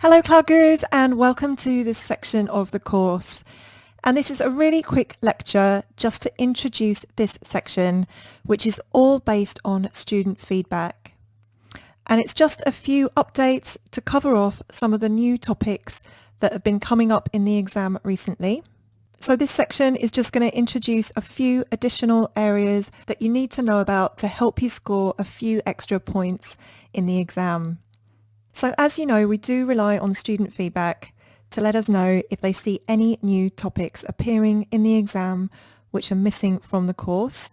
Hello Cloud Gurus and welcome to this section of the course. And this is a really quick lecture just to introduce this section, which is all based on student feedback. And it's just a few updates to cover off some of the new topics that have been coming up in the exam recently. So this section is just going to introduce a few additional areas that you need to know about to help you score a few extra points in the exam. So as you know, we do rely on student feedback to let us know if they see any new topics appearing in the exam which are missing from the course.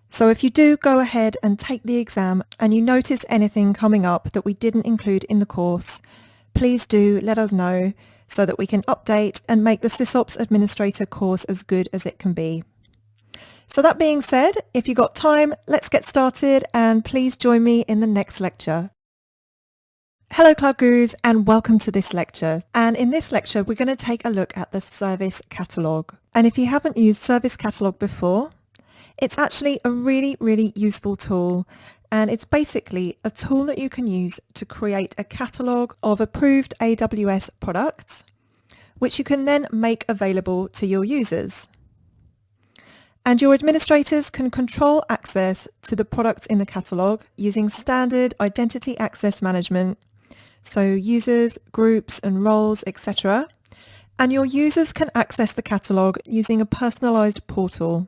So if you do go ahead and take the exam and you notice anything coming up that we didn't include in the course, please do let us know so that we can update and make the SysOps Administrator course as good as it can be. So that being said, if you've got time, let's get started and please join me in the next lecture. Hello Cloud Gurus and welcome to this lecture. And in this lecture, we're going to take a look at the Service Catalog. And if you haven't used Service Catalog before, it's actually a really useful tool. And it's basically a tool that you can use to create a catalog of approved AWS products, which you can then make available to your users. And your administrators can control access to the products in the catalog using standard identity access management, so users, groups and roles, etc. And your users can access the catalogue using a personalised portal.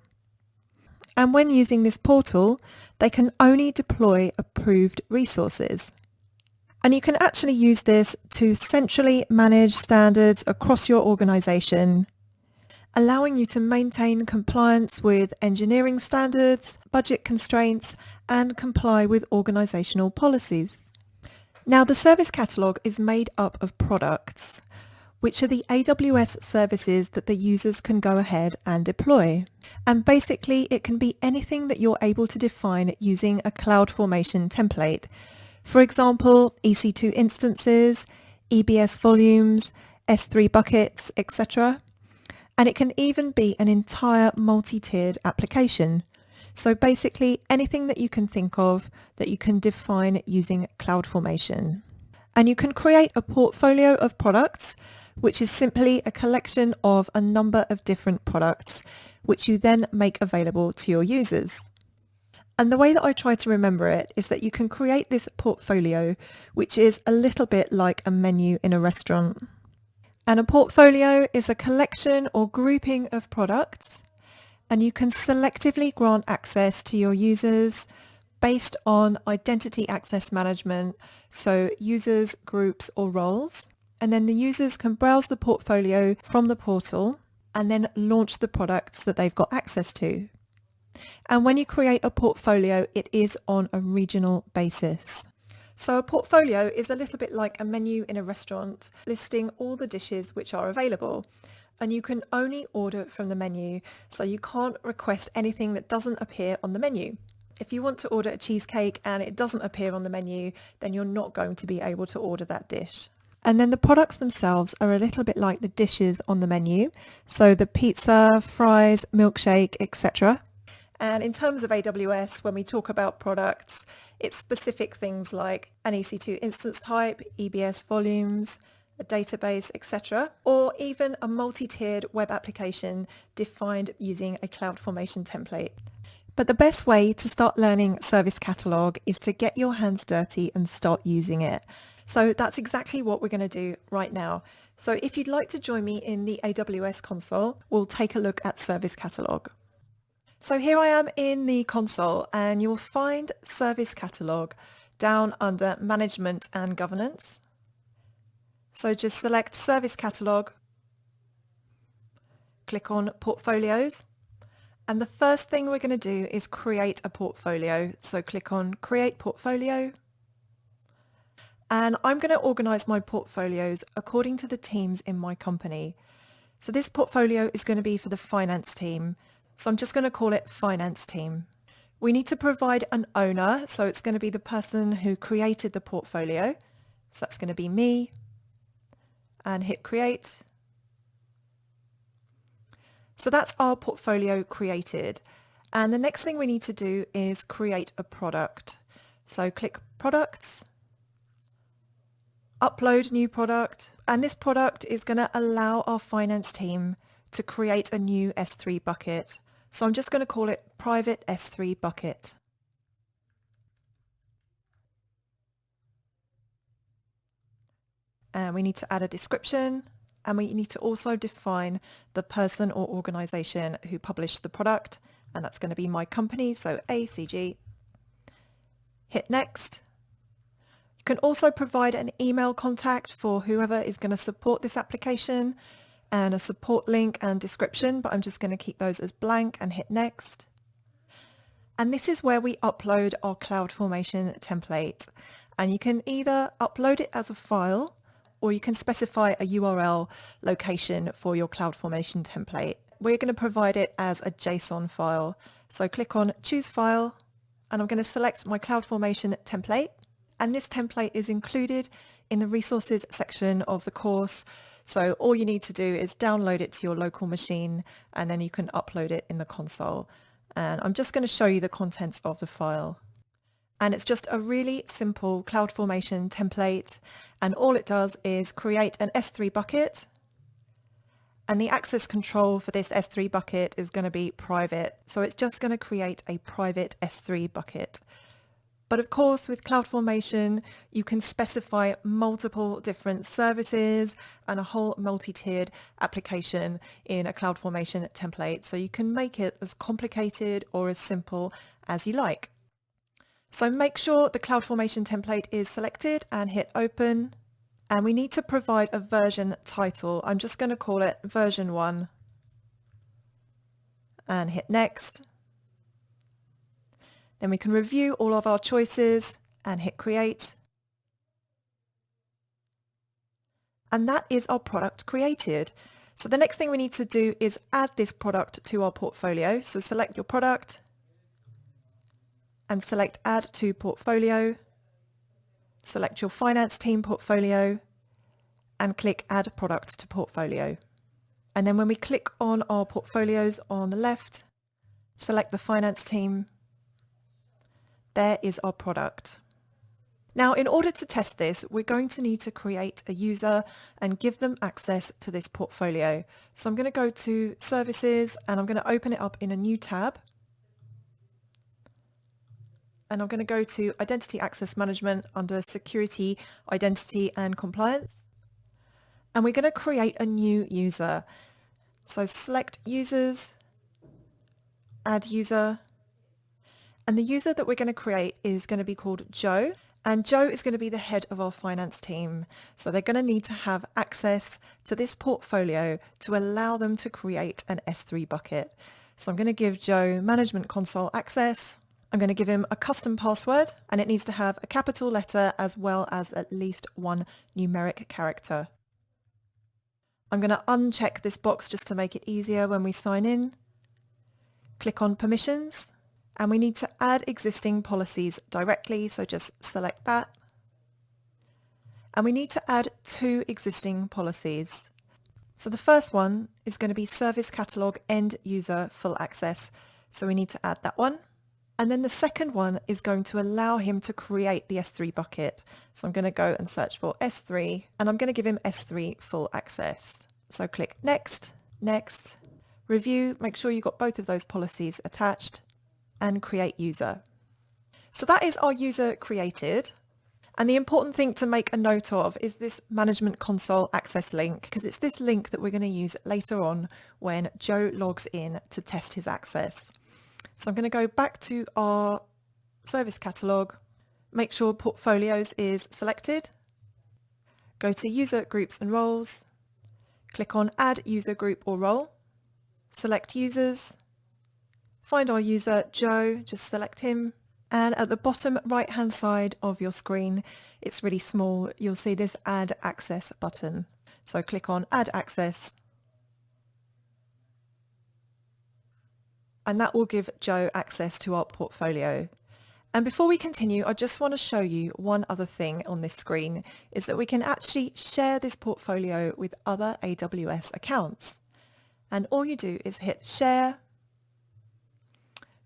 And when using this portal, they can only deploy approved resources. And you can actually use this to centrally manage standards across your organisation, allowing you to maintain compliance with engineering standards, budget constraints, and comply with organisational policies. Now, the Service Catalog is made up of products, which are the AWS services that the users can go ahead and deploy. And basically, it can be anything that you're able to define using a CloudFormation template. For example, EC2 instances, EBS volumes, S3 buckets, etc. And it can even be an entire multi-tiered application. So basically anything that you can think of that you can define using CloudFormation. And you can create a portfolio of products, which is simply a collection of a number of different products, which you then make available to your users. And the way that I try to remember it is that you can create this portfolio, which is a little bit like a menu in a restaurant. And a portfolio is a collection or grouping of products, and you can selectively grant access to your users based on identity access management, so users, groups or roles. And then the users can browse the portfolio from the portal and then launch the products that they've got access to. And when you create a portfolio, it is on a regional basis. So a portfolio is a little bit like a menu in a restaurant, listing all the dishes which are available. And you can only order from the menu, so you can't request anything that doesn't appear on the menu. If you want to order a cheesecake and it doesn't appear on the menu, then you're not going to be able to order that dish. And then the products themselves are a little bit like the dishes on the menu, so the pizza, fries, milkshake, etc. And in terms of AWS, when we talk about products, it's specific things like an EC2 instance type, EBS volumes, a database, etc., or even a multi-tiered web application defined using a CloudFormation template. But the best way to start learning Service Catalog is to get your hands dirty and start using it. So that's exactly what we're going to do right now. So if you'd like to join me in the AWS console, we'll take a look at Service Catalog. So here I am in the console and you'll find Service Catalog down under Management and Governance. So just select Service Catalog, click on Portfolios, and the first thing we're going to do is create a portfolio. So click on Create Portfolio, and I'm going to organize my portfolios according to the teams in my company. So this portfolio is going to be for the finance team. So I'm just going to call it Finance Team. We need to provide an owner, so it's going to be the person who created the portfolio. So that's going to be me. And hit create. So that's our portfolio created. And the next thing we need to do is create a product. So click Products. upload new product, and this product is going to allow our finance team to create a new S3 bucket. So I'm just going to call it private S3 bucket. And we need to add a description, and we need to also define the person or organization who published the product, and that's going to be my company, so ACG. Hit next. You can also provide an email contact for whoever is going to support this application and a support link and description, but I'm just going to keep those as blank and hit next. And this is where we upload our CloudFormation template. And you can either upload it as a file, or you can specify a URL location for your CloudFormation template. We're going to provide it as a JSON file. So click on Choose File, and I'm going to select my CloudFormation template. And this template is included in the resources section of the course. So all you need to do is download it to your local machine, and then you can upload it in the console. And I'm just going to show you the contents of the file. And it's just a really simple CloudFormation template. And all it does is create an S3 bucket. And the access control for this S3 bucket is going to be private. So it's just going to create a private S3 bucket. But of course, with CloudFormation, you can specify multiple different services and a whole multi-tiered application in a CloudFormation template. So you can make it as complicated or as simple as you like. So make sure the CloudFormation template is selected and hit open. And we need to provide a version title. I'm just going to call it version 1 and hit next. Then we can review all of our choices and hit create. And that is our product created. So the next thing we need to do is add this product to our portfolio. So select your product and select Add to Portfolio. Select your finance team portfolio and click Add Product to Portfolio. And then when we click on our portfolios on the left, select the finance team. There is our product. Now, in order to test this, we're going to need to create a user and give them access to this portfolio. So I'm going to go to Services, and I'm going to open it up in a new tab. And I'm going to go to Identity Access Management under Security, Identity and Compliance. And we're going to create a new user. So select Users, Add User. And the user that we're going to create is going to be called Joe. And Joe is going to be the head of our finance team. So they're going to need to have access to this portfolio to allow them to create an S3 bucket. So I'm going to give Joe Management Console access. I'm going to give him a custom password, and it needs to have a capital letter as well as at least one numeric character. I'm going to uncheck this box just to make it easier when we sign in. Click on Permissions, and we need to add existing policies directly, so just select that. And we need to add 2 existing policies. So the first one is going to be Service Catalog End User Full Access, so we need to add that one. And then the second one is going to allow him to create the S3 bucket. So I'm going to go and search for S3, and I'm going to give him S3 full access. So click Next, Next, Review, make sure you've got both of those policies attached, and Create User. So that is our user created. And the important thing to make a note of is this Management Console access link, because it's this link that we're going to use later on when Joe logs in to test his access. So I'm going to go back to our service catalog, make sure portfolios is selected, go to user groups and roles, click on add user group or role, select users, find our user Joe, just select him, and at the bottom right hand side of your screen, it's really small, you'll see this add access button. So click on add access. And that will give Joe access to our portfolio. And before we continue, I just want to show you one other thing on this screen, is that we can actually share this portfolio with other AWS accounts. And all you do is hit Share,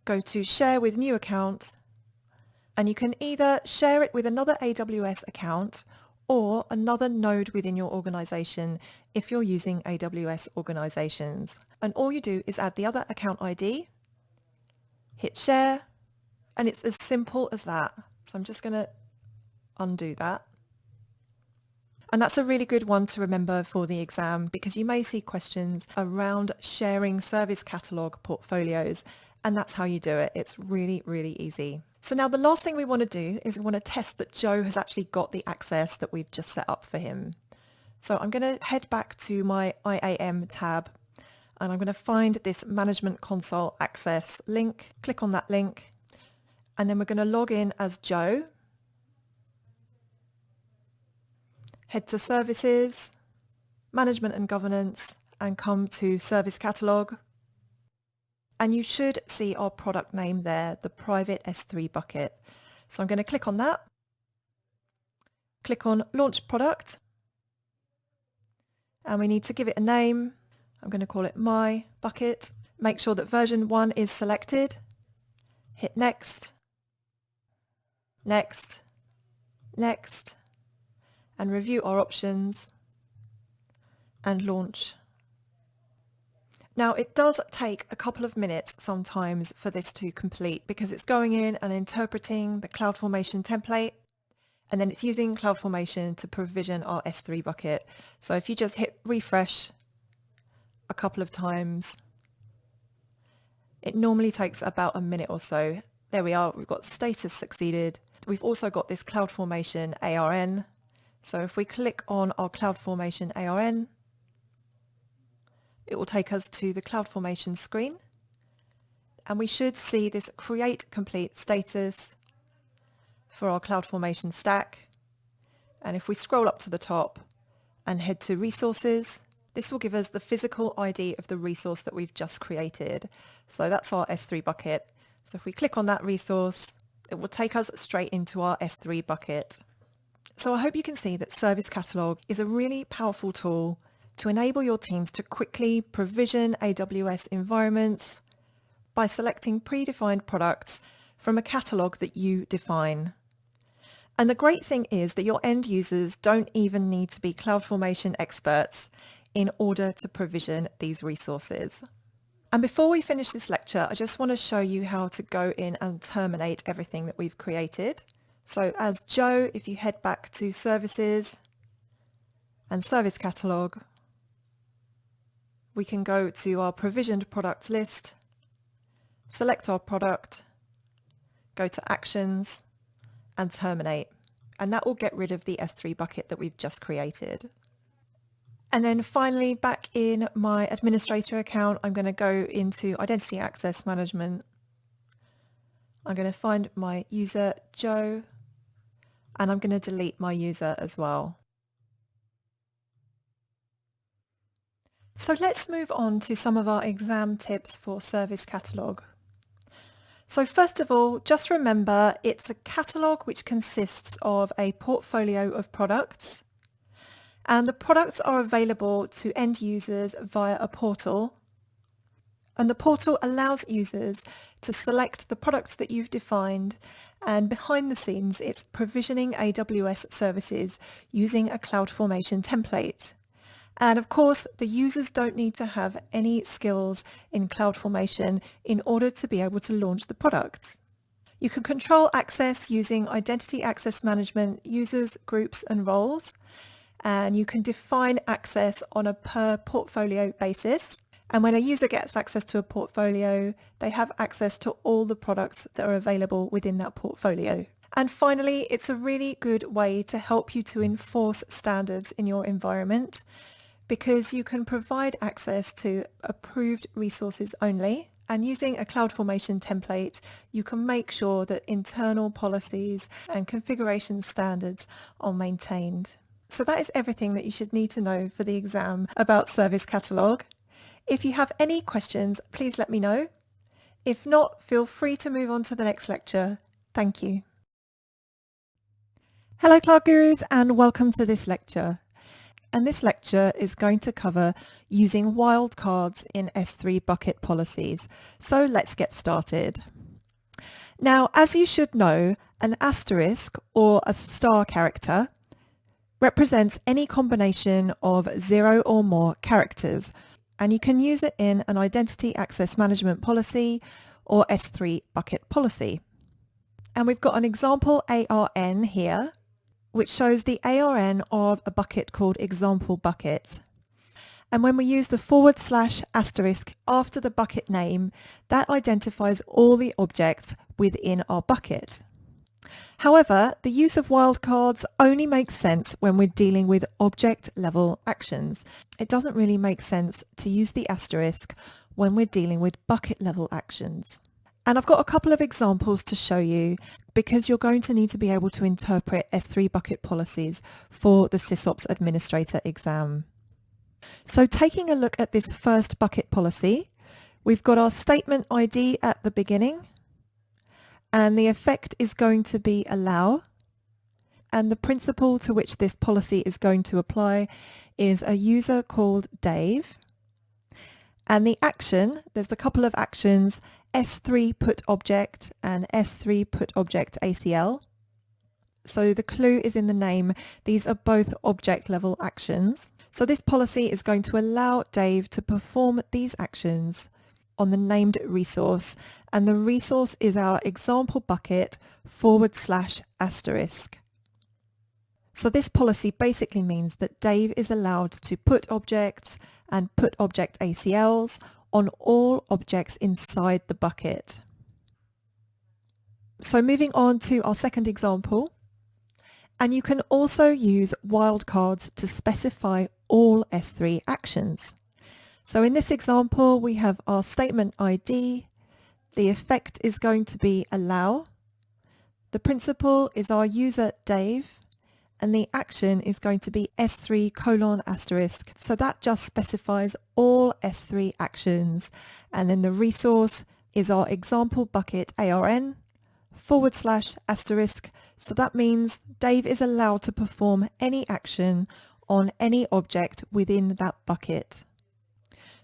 go to Share with New Account, and you can either share it with another AWS account, or another node within your organization if you're using AWS organizations. And all you do is add the other account ID, hit share, and it's as simple as that. So I'm just going to undo that. And that's a really good one to remember for the exam because you may see questions around sharing service catalog portfolios, and that's how you do it. It's really, really easy. So now the last thing we want to do is we want to test that Joe has actually got the access that we've just set up for him. So I'm going to head back to my IAM tab and I'm going to find this Management Console Access link, click on that link, and then we're going to log in as Joe. Head to Services, Management and Governance, and come to Service Catalog. And you should see our product name there, the private S3 bucket. So I'm going to click on that, click on Launch Product, and we need to give it a name. I'm going to call it My Bucket. Make sure that version 1 is selected. Hit Next, Next, Next, and review our options and launch. Now it does take a couple of minutes sometimes for this to complete because it's going in and interpreting the CloudFormation template, and then it's using CloudFormation to provision our S3 bucket. So if you just hit refresh a couple of times, it normally takes about a minute or so. There we are, we've got status succeeded. We've also got this CloudFormation ARN. So if we click on our CloudFormation ARN, it will take us to the CloudFormation screen, and we should see this Create Complete status for our CloudFormation stack. And if we scroll up to the top and head to Resources, this will give us the physical ID of the resource that we've just created. So that's our S3 bucket. So if we click on that resource, it will take us straight into our S3 bucket. So I hope you can see that Service Catalog is a really powerful tool to enable your teams to quickly provision AWS environments by selecting predefined products from a catalog that you define. And the great thing is that your end users don't even need to be CloudFormation experts in order to provision these resources. And before we finish this lecture, I just want to show you how to go in and terminate everything that we've created. So as Joe, if you head back to Services and Service Catalog, we can go to our provisioned products list, select our product, go to Actions, and terminate. And that will get rid of the S3 bucket that we've just created. And then finally, back in my administrator account, I'm going to go into Identity Access Management. I'm going to find my user, Joe, and I'm going to delete my user as well. So let's move on to some of our exam tips for Service Catalog. So first of all, just remember it's a catalog which consists of a portfolio of products, and the products are available to end users via a portal. And the portal allows users to select the products that you've defined, and behind the scenes it's provisioning AWS services using a CloudFormation template. And of course, the users don't need to have any skills in CloudFormation in order to be able to launch the products. You can control access using Identity Access Management, users, groups, and roles. And you can define access on a per portfolio basis. And when a user gets access to a portfolio, they have access to all the products that are available within that portfolio. And finally, it's a really good way to help you to enforce standards in your environment, because you can provide access to approved resources only. And using a CloudFormation template, you can make sure that internal policies and configuration standards are maintained. So that is everything that you should need to know for the exam about Service Catalog. If you have any questions, please let me know. If not, feel free to move on to the next lecture. Thank you. Hello Cloud Gurus, and welcome to this lecture. And this lecture is going to cover using wildcards in S3 bucket policies. So let's get started. Now, as you should know, an asterisk or a star character represents any combination of 0 or more characters, and you can use it in an Identity Access Management policy or S3 bucket policy. And we've got an example ARN here, which shows the ARN of a bucket called example bucket. And when we use the / after the bucket name, that identifies all the objects within our bucket. However, the use of wildcards only makes sense when we're dealing with object level actions. It doesn't really make sense to use the asterisk when we're dealing with bucket level actions. And I've got a couple of examples to show you because you're going to need to be able to interpret S3 bucket policies for the SysOps Administrator exam. So taking a look at this first bucket policy, we've got our statement ID at the beginning, and the effect is going to be allow, and the principal to which this policy is going to apply is a user called Dave. And the action, there's a couple of actions, S3 put object and S3 put object ACL. So the clue is in the name. These are both object level actions. So this policy is going to allow Dave to perform these actions on the named resource, and the resource is our example bucket /*. So this policy basically means that Dave is allowed to put objects and put object ACLs on all objects inside the bucket. So moving on to our second example, and you can also use wildcards to specify all S3 actions. So in this example, we have our statement ID, the effect is going to be allow, the principal is our user Dave, and the action is going to be S3:**. So that just specifies all S3 actions, and then the resource is our example bucket ARN /*. So that means Dave is allowed to perform any action on any object within that bucket.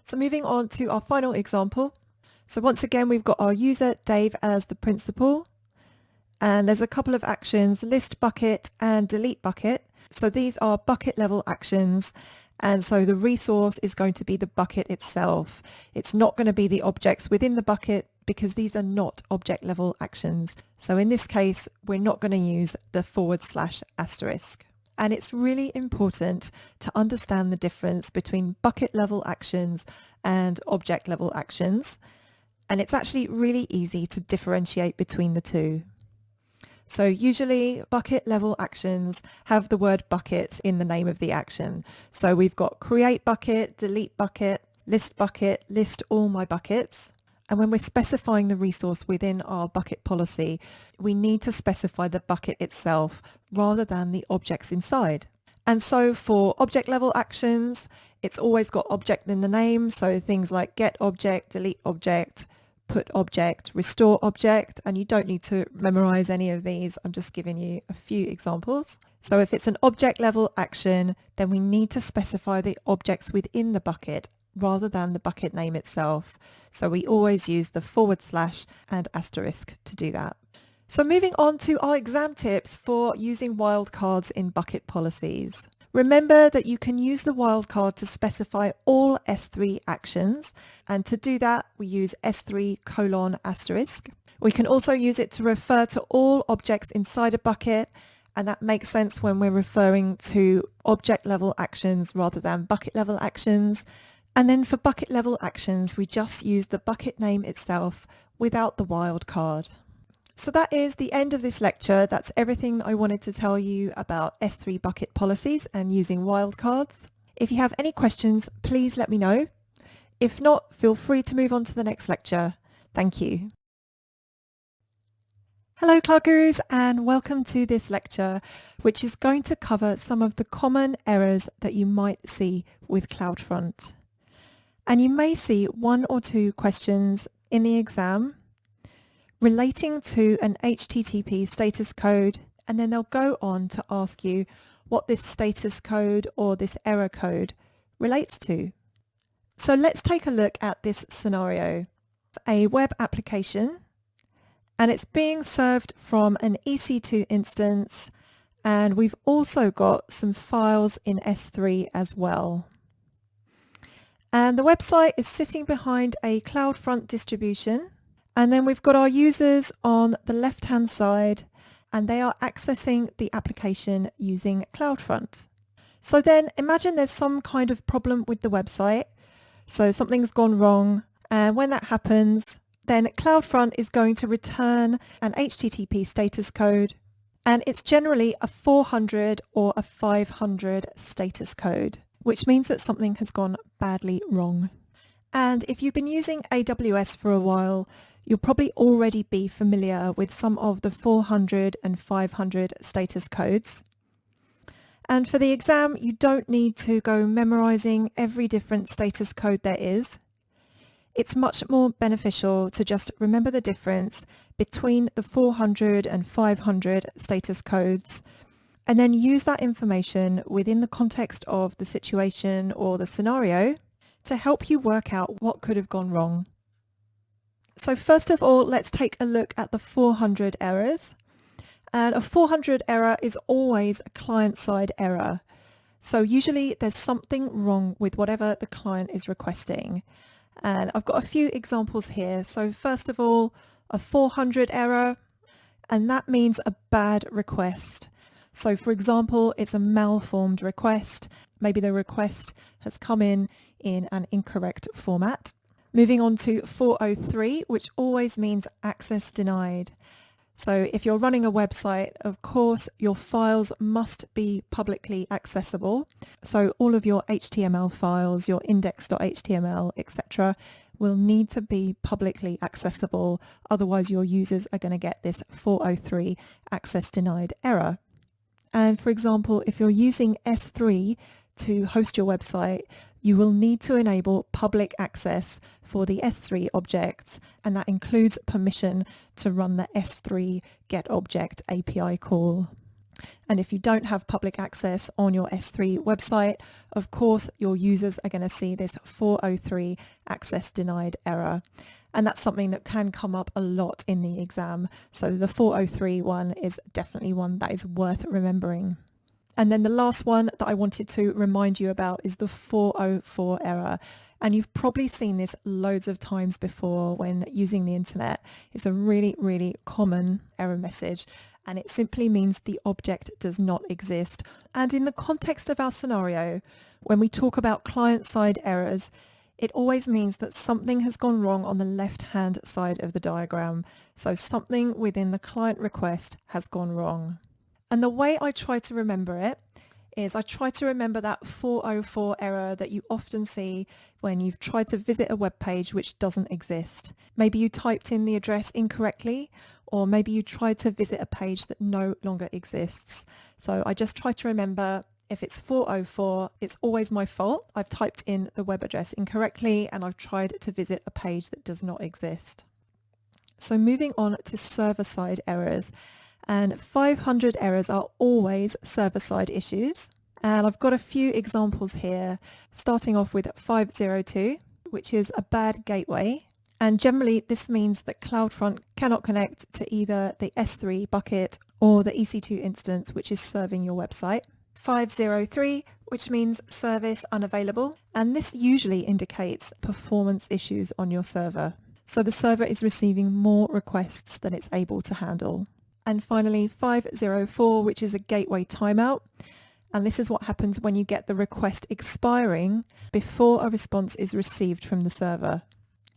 So moving on to our final example. So once again, we've got our user Dave as the principal, and there's a couple of actions, list bucket and delete bucket. So these are bucket level actions, and so the resource is going to be the bucket itself. It's not going to be the objects within the bucket because these are not object level actions. So in this case, we're not going to use the /*. And it's really important to understand the difference between bucket level actions and object level actions. And it's actually really easy to differentiate between the two. So usually bucket level actions have the word bucket in the name of the action. So we've got create bucket, delete bucket, list all my buckets. And when we're specifying the resource within our bucket policy, we need to specify the bucket itself rather than the objects inside. And so for object level actions, it's always got object in the name. So things like get object, delete object, put object, restore object, and you don't need to memorize any of these. I'm just giving you a few examples. So if it's an object level action, then we need to specify the objects within the bucket rather than the bucket name itself. So we always use the / and asterisk to do that. So moving on to our exam tips for using wildcards in bucket policies. Remember that you can use the wildcard to specify all S3 actions, and to do that we use S3:**. We can also use it to refer to all objects inside a bucket, and that makes sense when we're referring to object level actions rather than bucket level actions. And then for bucket level actions, we just use the bucket name itself without the wildcard. So that is the end of this lecture. That's everything that I wanted to tell you about S3 bucket policies and using wildcards. If you have any questions, please let me know. If not, feel free to move on to the next lecture. Thank you. Hello Cloud Gurus, and welcome to this lecture, which is going to cover some of the common errors that you might see with CloudFront. And you may see one or two questions in the exam relating to an HTTP status code, and then they'll go on to ask you what this status code or this error code relates to. So let's take a look at this scenario. A web application, and it's being served from an EC2 instance, And we've also got some files in S3 as well. And the website is sitting behind a CloudFront distribution. And then we've got our users on the left-hand side, and they are accessing the application using CloudFront. So then imagine there's some kind of problem with the website. So something's gone wrong. And when that happens, then CloudFront is going to return an HTTP status code. And it's generally a 400 or a 500 status code, which means that something has gone badly wrong. And if you've been using AWS for a while, you'll probably already be familiar with some of the 400 and 500 status codes. And for the exam, you don't need to go memorizing every different status code there is. It's much more beneficial to just remember the difference between the 400 and 500 status codes, and then use that information within the context of the situation or the scenario to help you work out what could have gone wrong. So first of all, let's take a look at the 400 errors. And a 400 error is always a client-side error. So usually there's something wrong with whatever the client is requesting. And I've got a few examples here. So first of all, a 400 error, and that means a bad request. So for example, it's a malformed request. Maybe the request has come in an incorrect format. Moving on to 403, which always means access denied. So if you're running a website, of course, your files must be publicly accessible. So all of your HTML files, your index.html, etc., will need to be publicly accessible. Otherwise, your users are going to get this 403 access denied error. And for example, if you're using S3 to host your website, you will need to enable public access for the S3 objects, and that includes permission to run the S3 getObject API call. And if you don't have public access on your S3 website, of course, your users are going to see this 403 access denied error. And that's something that can come up a lot in the exam. So the 403 one is definitely one that is worth remembering. And then the last one that I wanted to remind you about is the 404 error. And you've probably seen this loads of times before when using the internet. It's a really, really common error message, and it simply means the object does not exist. And in the context of our scenario, when we talk about client-side errors, it always means that something has gone wrong on the left-hand side of the diagram. So something within the client request has gone wrong. And the way I try to remember it is I try to remember that 404 error that you often see when you've tried to visit a web page which doesn't exist. Maybe you typed in the address incorrectly, or maybe you tried to visit a page that no longer exists. So I just try to remember, if it's 404, it's always my fault. I've typed in the web address incorrectly and I've tried to visit a page that does not exist. So moving on to server-side errors. And 500 errors are always server-side issues. And I've got a few examples here, starting off with 502, which is a bad gateway. And generally, this means that CloudFront cannot connect to either the S3 bucket or the EC2 instance, which is serving your website. 503, which means service unavailable. And this usually indicates performance issues on your server. So the server is receiving more requests than it's able to handle. And finally, 504, which is a gateway timeout. And this is what happens when you get the request expiring before a response is received from the server.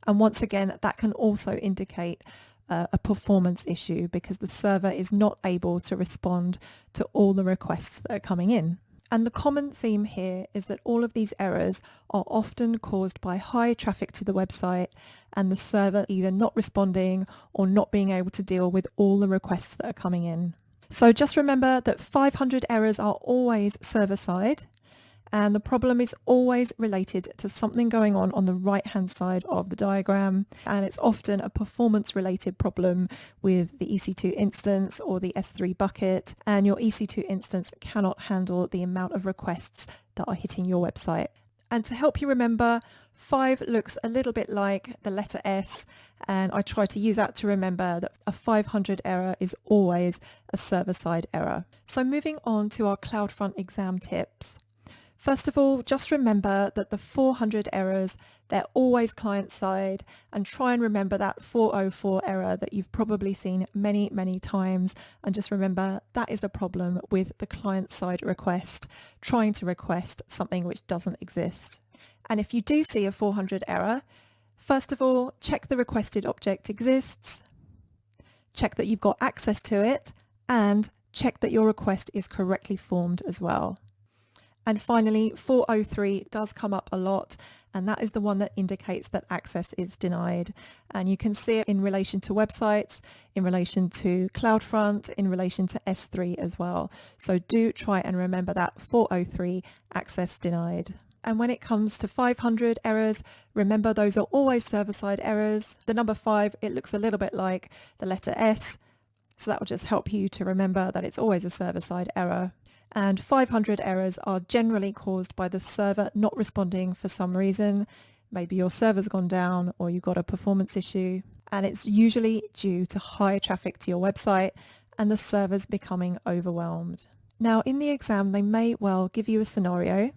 And once again, that can also indicate a performance issue because the server is not able to respond to all the requests that are coming in. And the common theme here is that all of these errors are often caused by high traffic to the website and the server either not responding or not being able to deal with all the requests that are coming in. So just remember that 500 errors are always server-side, and the problem is always related to something going on the right-hand side of the diagram, and it's often a performance-related problem with the EC2 instance or the S3 bucket, and your EC2 instance cannot handle the amount of requests that are hitting your website. And to help you remember, 5 looks a little bit like the letter S, and I try to use that to remember that a 500 error is always a server-side error. So moving on to our CloudFront exam tips. First of all, just remember that the 400 errors, they're always client-side, and try and remember that 404 error that you've probably seen many, many times. And just remember that is a problem with the client-side request, trying to request something which doesn't exist. And if you do see a 400 error, first of all, check the requested object exists, check that you've got access to it, and check that your request is correctly formed as well. And finally, 403 does come up a lot, and that is the one that indicates that access is denied. And you can see it in relation to websites, in relation to CloudFront, in relation to S3 as well. So do try and remember that 403, access denied. And when it comes to 500 errors, remember those are always server-side errors. The number 5, it looks a little bit like the letter S, so that will just help you to remember that it's always a server-side error. And 500 errors are generally caused by the server not responding for some reason. Maybe your server's gone down or you've got a performance issue, and it's usually due to high traffic to your website and the server's becoming overwhelmed. Now in the exam, they may well give you a scenario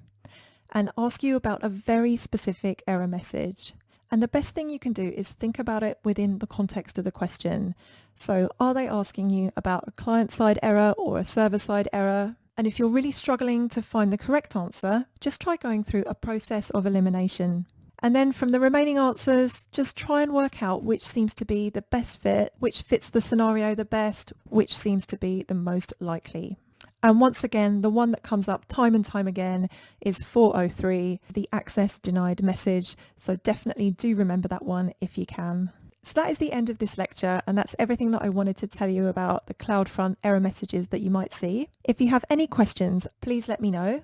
and ask you about a very specific error message. And the best thing you can do is think about it within the context of the question. So are they asking you about a client-side error or a server-side error? And if you're really struggling to find the correct answer, just try going through a process of elimination. And then from the remaining answers, just try and work out which seems to be the best fit, which fits the scenario the best, which seems to be the most likely. And once again, the one that comes up time and time again is 403, the access denied message. So definitely do remember that one if you can. So that is the end of this lecture, and that's everything that I wanted to tell you about the CloudFront error messages that you might see. If you have any questions, please let me know.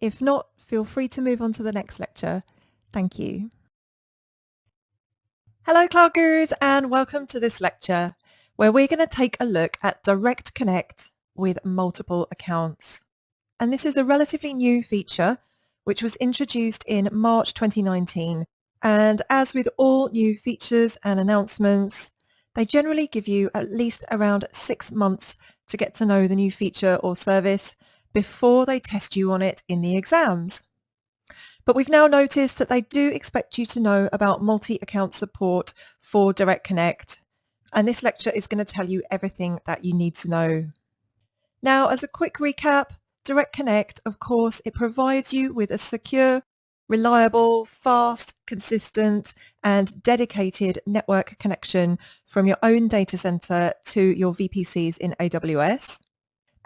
If not, feel free to move on to the next lecture. Thank you. Hello Cloud Gurus, and welcome to this lecture where we're going to take a look at Direct Connect with multiple accounts. And this is a relatively new feature which was introduced in March 2019. And as with all new features and announcements, they generally give you at least around 6 months to get to know the new feature or service before they test you on it in the exams. But we've now noticed that they do expect you to know about multi-account support for Direct Connect. And this lecture is going to tell you everything that you need to know. Now, as a quick recap, Direct Connect, of course, it provides you with a secure, reliable, fast, consistent, and dedicated network connection from your own data center to your VPCs in AWS.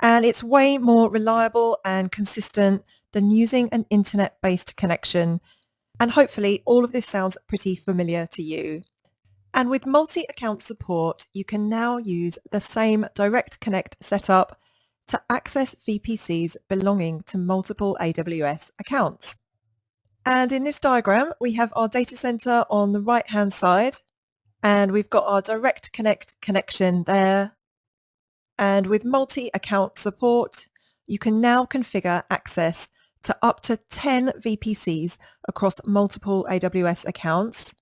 And it's way more reliable and consistent than using an internet-based connection. And hopefully all of this sounds pretty familiar to you. And with multi-account support, you can now use the same Direct Connect setup to access VPCs belonging to multiple AWS accounts. And in this diagram, we have our data center on the right-hand side, and we've got our Direct Connect connection there. And with multi-account support, you can now configure access to up to 10 VPCs across multiple AWS accounts,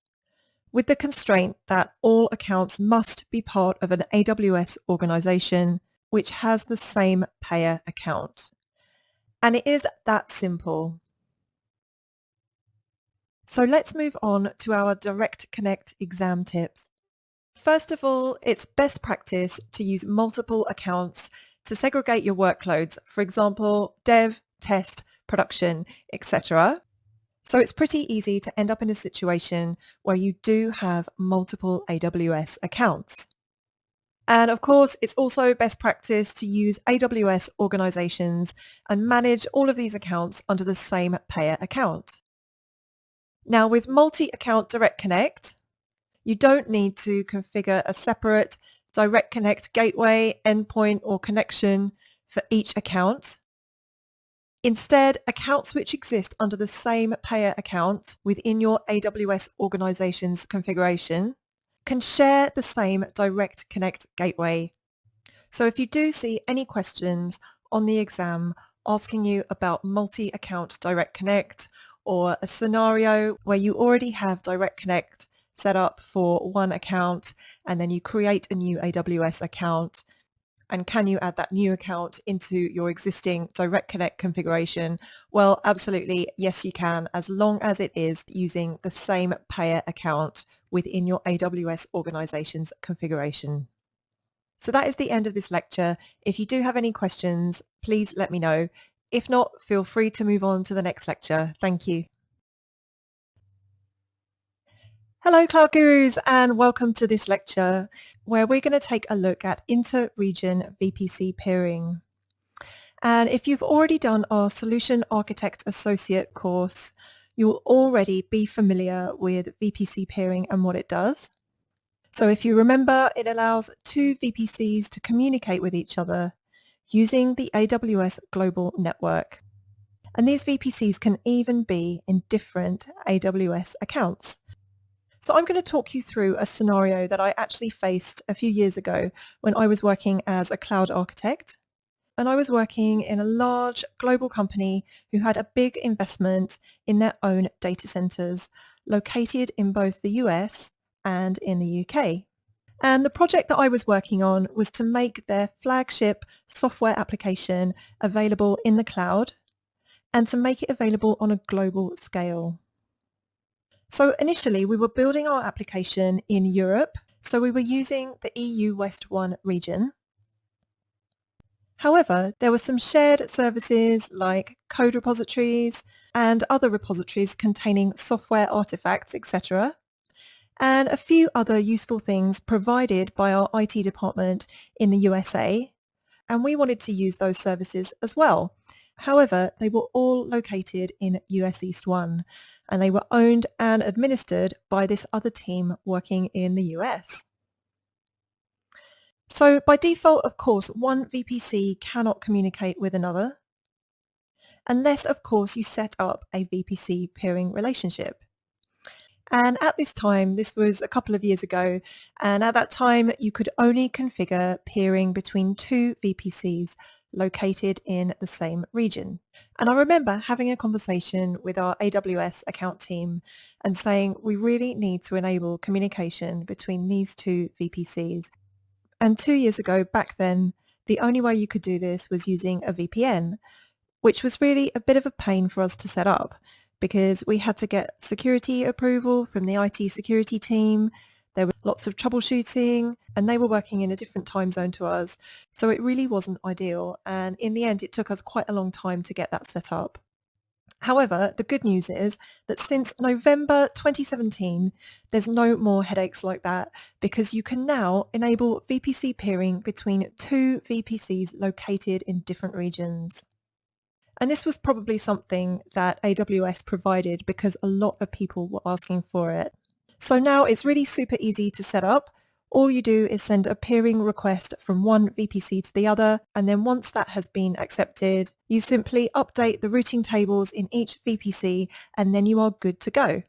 with the constraint that all accounts must be part of an AWS organization which has the same payer account. And it is that simple. So let's move on to our Direct Connect exam tips. First of all, it's best practice to use multiple accounts to segregate your workloads, for example, dev, test, production, etc. So it's pretty easy to end up in a situation where you do have multiple AWS accounts. And of course, it's also best practice to use AWS organizations and manage all of these accounts under the same payer account. Now with multi-account Direct Connect, you don't need to configure a separate Direct Connect gateway, endpoint, or connection for each account. Instead, accounts which exist under the same payer account within your AWS organization's configuration can share the same Direct Connect gateway. So if you do see any questions on the exam asking you about multi-account Direct Connect or a scenario where you already have Direct Connect set up for one account and then you create a new AWS account. And can you add that new account into your existing Direct Connect configuration? Well, absolutely, yes, you can, as long as it is using the same payer account within your AWS organization's configuration. So that is the end of this lecture. If you do have any questions, please let me know. If not, feel free to move on to the next lecture. Thank you. Hello, Cloud Gurus, and welcome to this lecture where we're going to take a look at inter-region VPC peering. And if you've already done our Solution Architect Associate course, you'll already be familiar with VPC peering and what it does. So if you remember, it allows two VPCs to communicate with each other using the AWS Global Network. And these VPCs can even be in different AWS accounts. So I'm going to talk you through a scenario that I actually faced a few years ago when I was working as a cloud architect. And I was working in a large global company who had a big investment in their own data centers located in both the US and in the UK. And the project that I was working on was to make their flagship software application available in the cloud and to make it available on a global scale. So initially we were building our application in Europe, so we were using the EU West 1 region. However, there were some shared services like code repositories and other repositories containing software artifacts, etc., and a few other useful things provided by our IT department in the USA, and we wanted to use those services as well. However, they were all located in US East 1, and they were owned and administered by this other team working in the US. So by default, of course, one VPC cannot communicate with another, unless, of course, you set up a VPC peering relationship. And at this time, this was a couple of years ago, and at that time you could only configure peering between two VPCs located in the same region. And I remember having a conversation with our AWS account team and saying we really need to enable communication between these two VPCs. And 2 years ago, back then, the only way you could do this was using a VPN, which was really a bit of a pain for us to set up because we had to get security approval from the IT security team. There was lots of troubleshooting and they were working in a different time zone to us. So it really wasn't ideal. And in the end, it took us quite a long time to get that set up. However, the good news is that since November 2017, there's no more headaches like that because you can now enable VPC peering between two VPCs located in different regions. And this was probably something that AWS provided because a lot of people were asking for it. So now it's really super easy to set up. All you do is send a peering request from one VPC to the other, and then once that has been accepted, you simply update the routing tables in each VPC, and then you are good to go.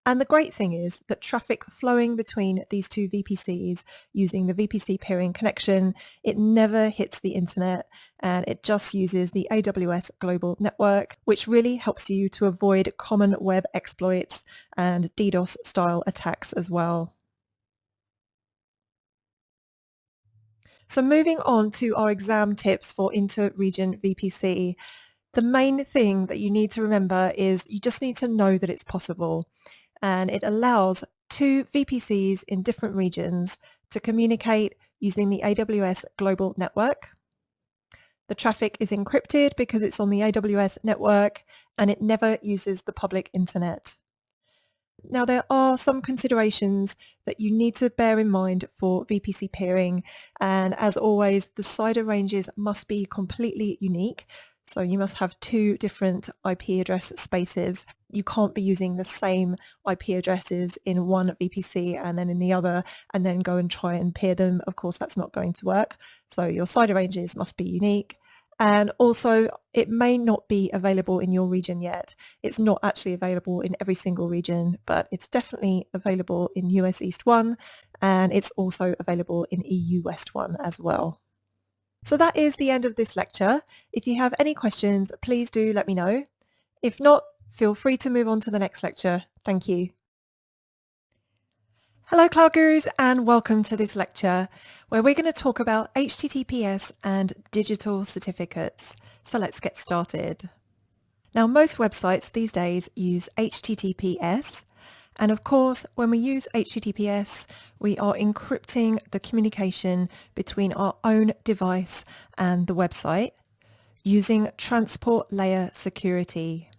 And the great thing is that traffic flowing between these two VPCs using the VPC peering connection, it never hits the internet and it just uses the AWS Global Network, which really helps you to avoid common web exploits and DDoS style attacks as well. So moving on to our exam tips for inter-region VPC, the main thing that you need to remember is you just need to know that it's possible. And it allows two VPCs in different regions to communicate using the AWS Global Network. The traffic is encrypted because it's on the AWS network and it never uses the public internet. Now, there are some considerations that you need to bear in mind for VPC peering, and as always, the CIDR ranges must be completely unique. So you must have two different IP address spaces. You can't be using the same IP addresses in one VPC and then in the other and then go and try and peer them. Of course, that's not going to work. So your CIDR ranges must be unique. And also, it may not be available in your region yet. It's not actually available in every single region, but it's definitely available in US East 1, and it's also available in EU West 1 as well. So that is the end of this lecture. If you have any questions, please do let me know. If not, Feel free to move on to the next lecture. Thank you. Hello Cloud Gurus and welcome to this lecture where we're going to talk about HTTPS and digital certificates. So let's get started. Now most websites these days use HTTPS, and of course when we use HTTPS we are encrypting the communication between our own device and the website using transport layer security.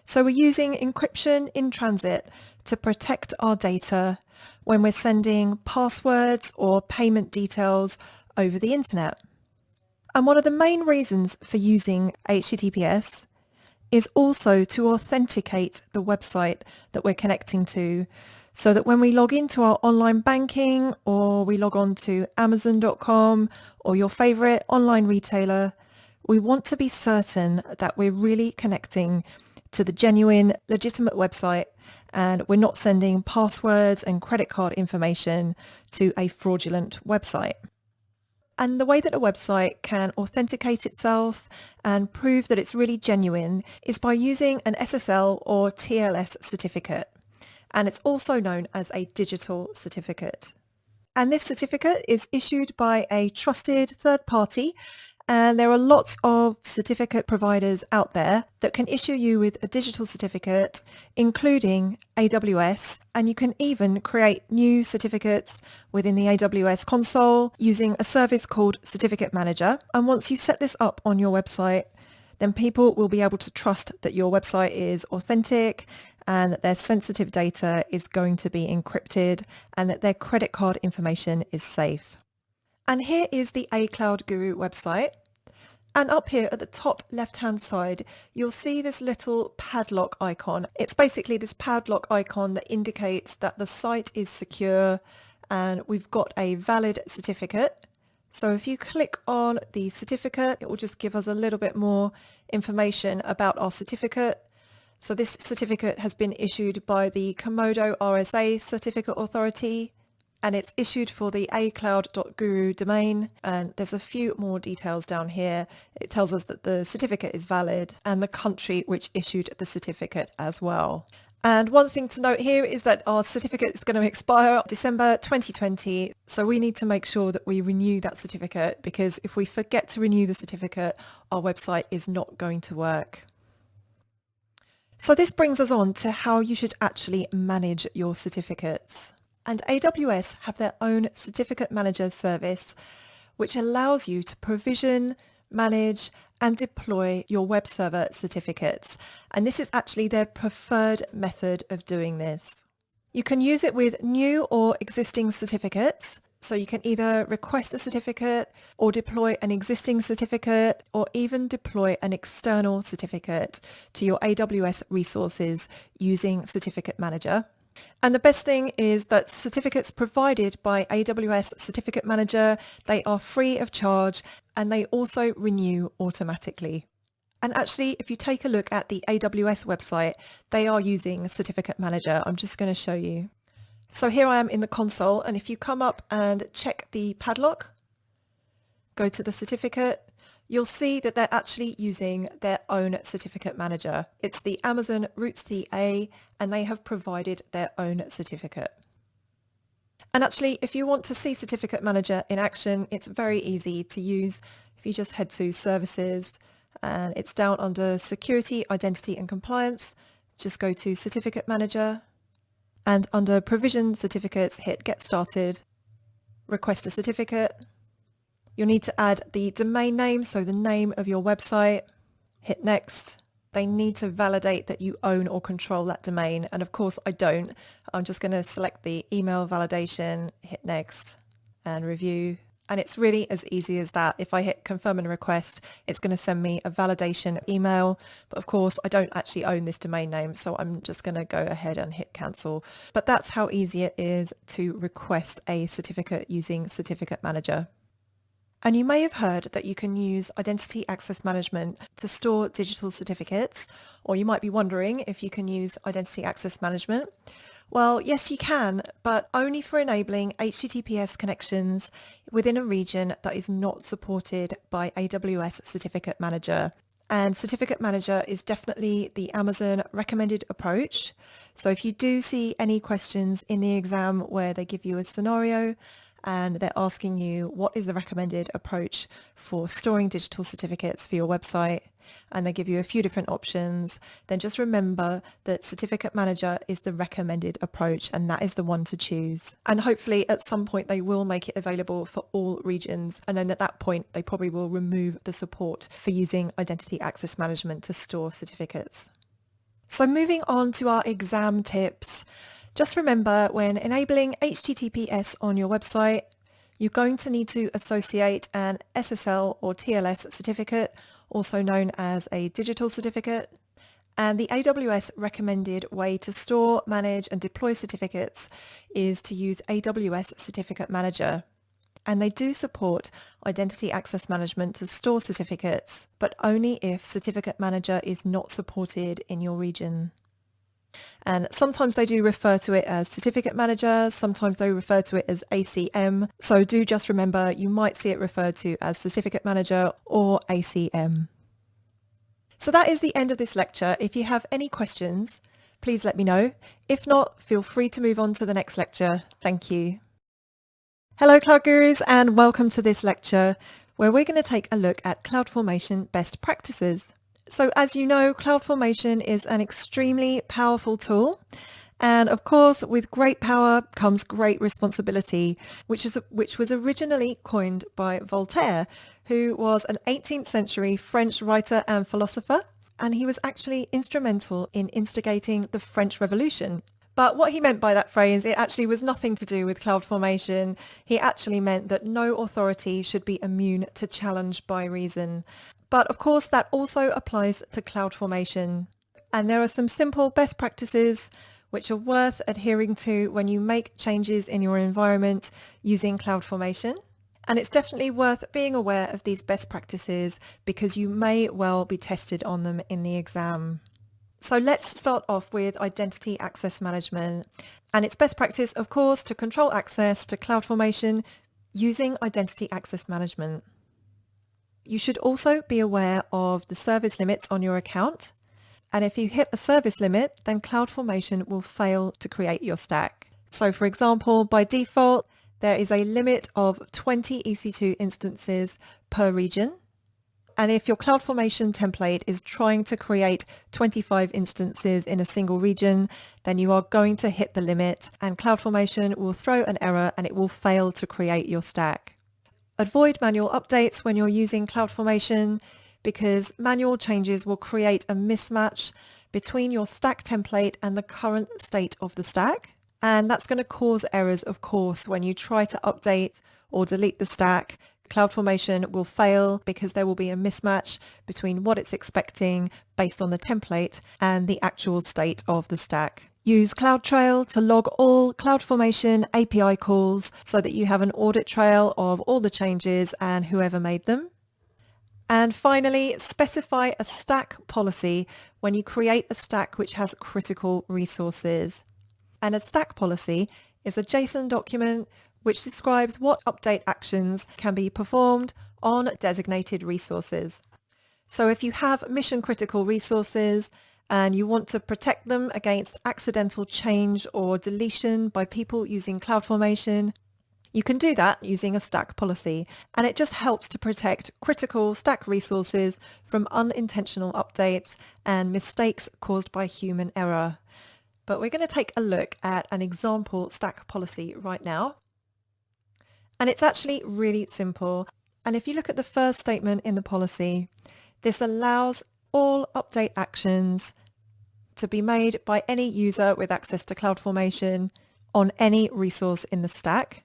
So we're using encryption in transit to protect our data when we're sending passwords or payment details over the internet. And one of the main reasons for using HTTPS is also to authenticate the website that we're connecting to, so that when we log into our online banking or we log on to Amazon.com or your favorite online retailer, we want to be certain that we're really connecting to the genuine, legitimate website and we're not sending passwords and credit card information to a fraudulent website. And the way that a website can authenticate itself and prove that it's really genuine is by using an SSL or TLS certificate. And it's also known as a digital certificate. And this certificate is issued by a trusted third party. And there are lots of certificate providers out there that can issue you with a digital certificate, including AWS, and you can even create new certificates within the AWS console using a service called Certificate Manager. And once you set this up on your website, then people will be able to trust that your website is authentic and that their sensitive data is going to be encrypted and that their credit card information is safe. And here is the A Cloud Guru website. And up here at the top left-hand side, you'll see this little padlock icon. It's basically this padlock icon that indicates that the site is secure and we've got a valid certificate. So if you click on the certificate, it will just give us a little bit more information about our certificate. So this certificate has been issued by the Comodo RSA Certificate Authority, and it's issued for the acloud.guru domain, and there's a few more details down here. It tells us that the certificate is valid and the country which issued the certificate as well. And one thing to note here is that our certificate is going to expire December 2020, so we need to make sure that we renew that certificate, because if we forget to renew the certificate, our website is not going to work. So this brings us on to how you should actually manage your certificates. And AWS have their own certificate manager service, which allows you to provision, manage, and deploy your web server certificates. And this is actually their preferred method of doing this. You can use it with new or existing certificates. So you can either request a certificate or deploy an existing certificate or even deploy an external certificate to your AWS resources using Certificate Manager. And the best thing is that certificates provided by AWS Certificate Manager, they are free of charge and they also renew automatically. And actually, if you take a look at the AWS website, they are using Certificate Manager. I'm just going to show you. So here I am in the console, and if you come up and check the padlock, go to the certificate, you'll see that they're actually using their own certificate manager. It's the Amazon RootsCA, and they have provided their own certificate. And actually, if you want to see Certificate Manager in action, it's very easy to use. If you just head to Services, and it's down under Security, Identity and Compliance, just go to Certificate Manager, and under Provision Certificates, hit Get Started, request a certificate. You'll need to add the domain name, so the name of your website, hit Next. They need to validate that you own or control that domain. And of course I don't. I'm just going to select the email validation, hit Next and review. And it's really as easy as that. If I hit confirm and request, it's going to send me a validation email. But of course, I don't actually own this domain name, so I'm just going to go ahead and hit cancel. But that's how easy it is to request a certificate using Certificate Manager. And you may have heard that you can use Identity Access Management to store digital certificates, or you might be wondering if you can use Identity Access Management. Well, yes, you can, but only for enabling HTTPS connections within a region that is not supported by AWS Certificate Manager. And Certificate Manager is definitely the Amazon recommended approach. So if you do see any questions in the exam where they give you a scenario and they're asking you what is the recommended approach for storing digital certificates for your website, and they give you a few different options, then just remember that Certificate Manager is the recommended approach, and that is the one to choose. And hopefully at some point they will make it available for all regions, and then at that point they probably will remove the support for using Identity Access Management to store certificates. So moving on to our exam tips, just remember when enabling HTTPS on your website, you're going to need to associate an SSL or TLS certificate, also known as a digital certificate. And the AWS recommended way to store, manage and deploy certificates is to use AWS Certificate Manager. And they do support Identity Access Management to store certificates, but only if Certificate Manager is not supported in your region. And sometimes they do refer to it as Certificate Manager, sometimes they refer to it as ACM. So do just remember you might see it referred to as Certificate Manager or ACM. So that is the end of this lecture. If you have any questions, please let me know. If not, feel free to move on to the next lecture. Thank you. Hello Cloud Gurus, and welcome to this lecture where we're going to take a look at CloudFormation best practices. So as you know, CloudFormation is an extremely powerful tool, and of course with great power comes great responsibility, which was originally coined by Voltaire, who was an 18th century French writer and philosopher, and he was actually instrumental in instigating the French Revolution. But what he meant by that phrase, it actually was nothing to do with CloudFormation. He actually meant that no authority should be immune to challenge by reason. But of course, that also applies to CloudFormation. And there are some simple best practices which are worth adhering to when you make changes in your environment using CloudFormation. And it's definitely worth being aware of these best practices because you may well be tested on them in the exam. So let's start off with Identity Access Management. And it's best practice, of course, to control access to CloudFormation using Identity Access Management. You should also be aware of the service limits on your account. And if you hit a service limit, then CloudFormation will fail to create your stack. So for example, by default, there is a limit of 20 EC2 instances per region. And if your CloudFormation template is trying to create 25 instances in a single region, then you are going to hit the limit and CloudFormation will throw an error and it will fail to create your stack. Avoid manual updates when you're using CloudFormation because manual changes will create a mismatch between your stack template and the current state of the stack. And that's going to cause errors, of course, when you try to update or delete the stack. CloudFormation will fail because there will be a mismatch between what it's expecting based on the template and the actual state of the stack. Use CloudTrail to log all CloudFormation API calls so that you have an audit trail of all the changes and whoever made them. And finally, specify a stack policy when you create a stack which has critical resources. And a stack policy is a JSON document which describes what update actions can be performed on designated resources. So if you have mission critical resources and you want to protect them against accidental change or deletion by people using CloudFormation, you can do that using a stack policy, and it just helps to protect critical stack resources from unintentional updates and mistakes caused by human error. But we're going to take a look at an example stack policy right now. And it's actually really simple. And if you look at the first statement in the policy, this allows all update actions to be made by any user with access to CloudFormation on any resource in the stack.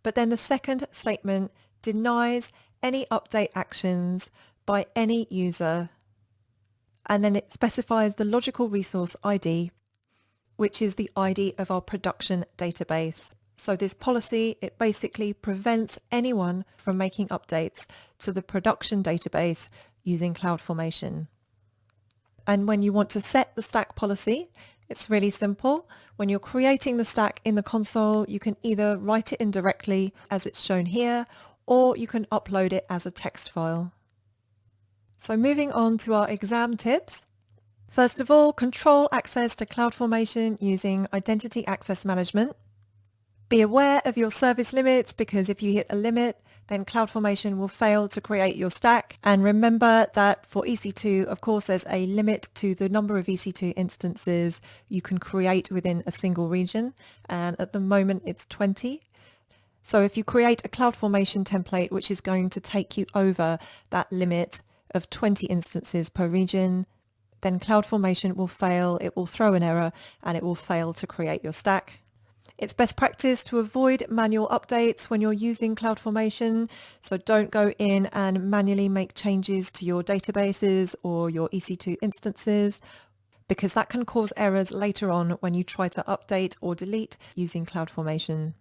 But then the second statement denies any update actions by any user. And then it specifies the logical resource ID, which is the ID of our production database. So this policy, it basically prevents anyone from making updates to the production database using CloudFormation. And when you want to set the stack policy, it's really simple. When you're creating the stack in the console, you can either write it in directly as it's shown here, or you can upload it as a text file. So moving on to our exam tips. First of all, control access to CloudFormation using Identity Access Management. Be aware of your service limits because if you hit a limit, then CloudFormation will fail to create your stack. And remember that for EC2, of course, there's a limit to the number of EC2 instances you can create within a single region. And at the moment, it's 20. So if you create a CloudFormation template, which is going to take you over that limit of 20 instances per region, then CloudFormation will fail, it will throw an error, and it will fail to create your stack. It's best practice to avoid manual updates when you're using CloudFormation, so don't go in and manually make changes to your databases or your EC2 instances, because that can cause errors later on when you try to update or delete using CloudFormation.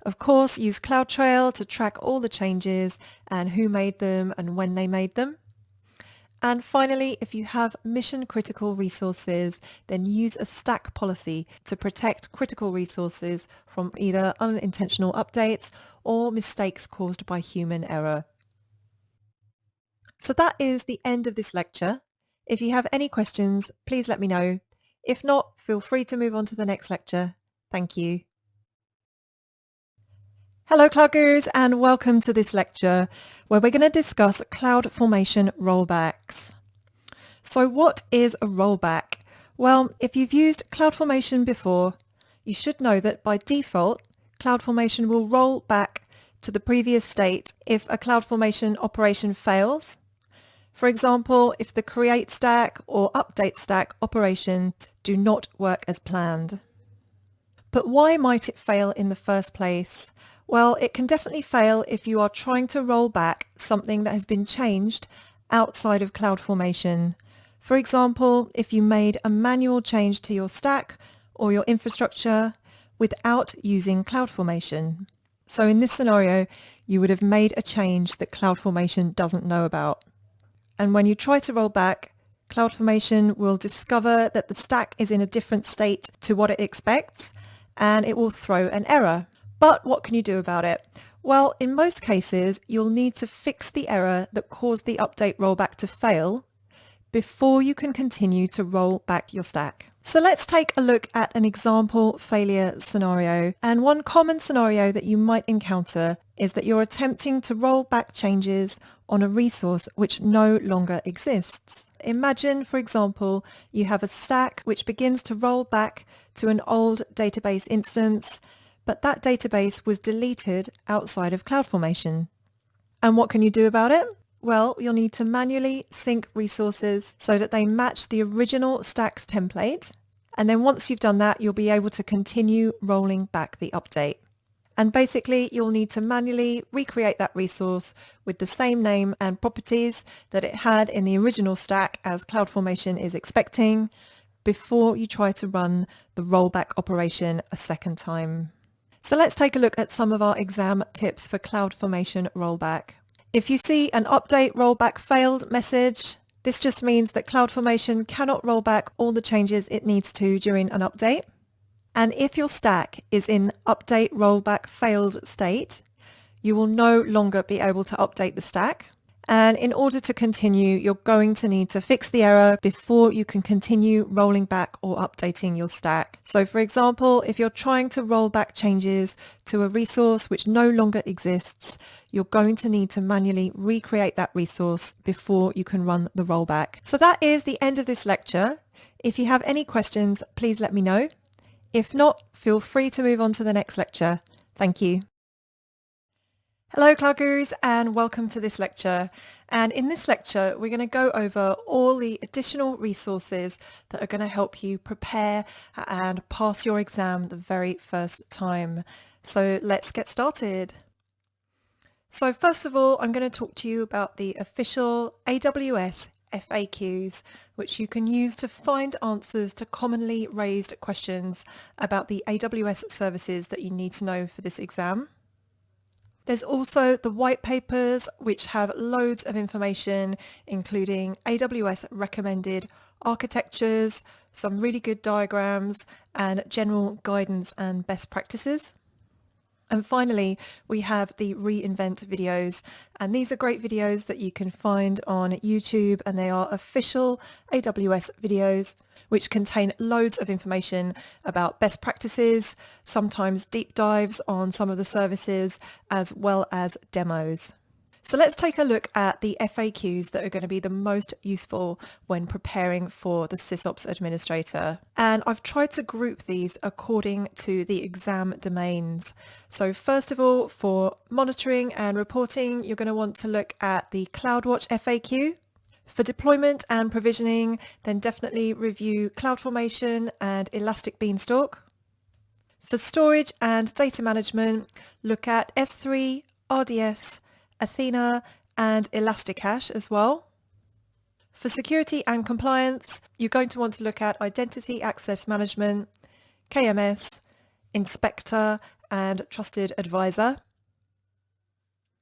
Of course, use CloudTrail to track all the changes and who made them and when they made them. And finally, if you have mission critical resources, then use a stack policy to protect critical resources from either unintentional updates or mistakes caused by human error. So that is the end of this lecture. If you have any questions, please let me know. If not, feel free to move on to the next lecture. Thank you. Hello Cloud Gurus and welcome to this lecture where we're going to discuss CloudFormation rollbacks. So what is a rollback? Well, if you've used CloudFormation before, you should know that by default, CloudFormation will roll back to the previous state if a CloudFormation operation fails. For example, if the create stack or update stack operation do not work as planned. But why might it fail in the first place? Well, it can definitely fail if you are trying to roll back something that has been changed outside of CloudFormation. For example, if you made a manual change to your stack or your infrastructure without using CloudFormation. So in this scenario, you would have made a change that CloudFormation doesn't know about. And when you try to roll back, CloudFormation will discover that the stack is in a different state to what it expects, and it will throw an error. But what can you do about it? Well, in most cases, you'll need to fix the error that caused the update rollback to fail before you can continue to roll back your stack. So let's take a look at an example failure scenario. And one common scenario that you might encounter is that you're attempting to roll back changes on a resource which no longer exists. Imagine, for example, you have a stack which begins to roll back to an old database instance, but that database was deleted outside of CloudFormation. And what can you do about it? Well, you'll need to manually sync resources so that they match the original stack's template. And then once you've done that, you'll be able to continue rolling back the update. And basically, you'll need to manually recreate that resource with the same name and properties that it had in the original stack as CloudFormation is expecting before you try to run the rollback operation a second time. So let's take a look at some of our exam tips for CloudFormation rollback. If you see an update rollback failed message, this just means that CloudFormation cannot roll back all the changes it needs to during an update. And if your stack is in update rollback failed state, you will no longer be able to update the stack. And in order to continue, you're going to need to fix the error before you can continue rolling back or updating your stack. So for example, if you're trying to roll back changes to a resource which no longer exists, you're going to need to manually recreate that resource before you can run the rollback. So that is the end of this lecture. If you have any questions, please let me know. If not, feel free to move on to the next lecture. Thank you. Hello Cloud Gurus and welcome to this lecture. And in this lecture, we're going to go over all the additional resources that are going to help you prepare and pass your exam the very first time. So let's get started. So first of all, I'm going to talk to you about the official AWS FAQs, which you can use to find answers to commonly raised questions about the AWS services that you need to know for this exam. There's also the white papers, which have loads of information, including AWS recommended architectures, some really good diagrams, and general guidance and best practices. And finally, we have the reInvent videos, and these are great videos that you can find on YouTube, and they are official AWS videos which contain loads of information about best practices, sometimes deep dives on some of the services, as well as demos. So let's take a look at the FAQs that are going to be the most useful when preparing for the SysOps administrator. And I've tried to group these according to the exam domains. So first of all, for monitoring and reporting, you're going to want to look at the CloudWatch FAQ. For deployment and provisioning, then definitely review CloudFormation and Elastic Beanstalk. For storage and data management, look at S3, RDS, Athena and Elasticache as well. For security and compliance, you're going to want to look at Identity Access Management, KMS, Inspector and Trusted Advisor.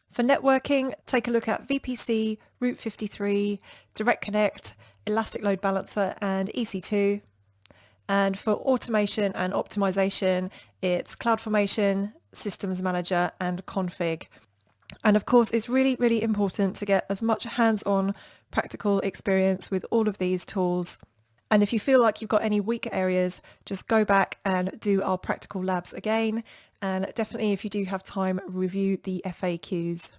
For networking, take a look at VPC, Route 53, Direct Connect, Elastic Load Balancer and EC2. And for automation and optimization, it's CloudFormation, Systems Manager and Config. And of course, it's really, really important to get as much hands-on practical experience with all of these tools. And if you feel like you've got any weaker areas, just go back and do our practical labs again. And definitely, if you do have time, review the FAQs.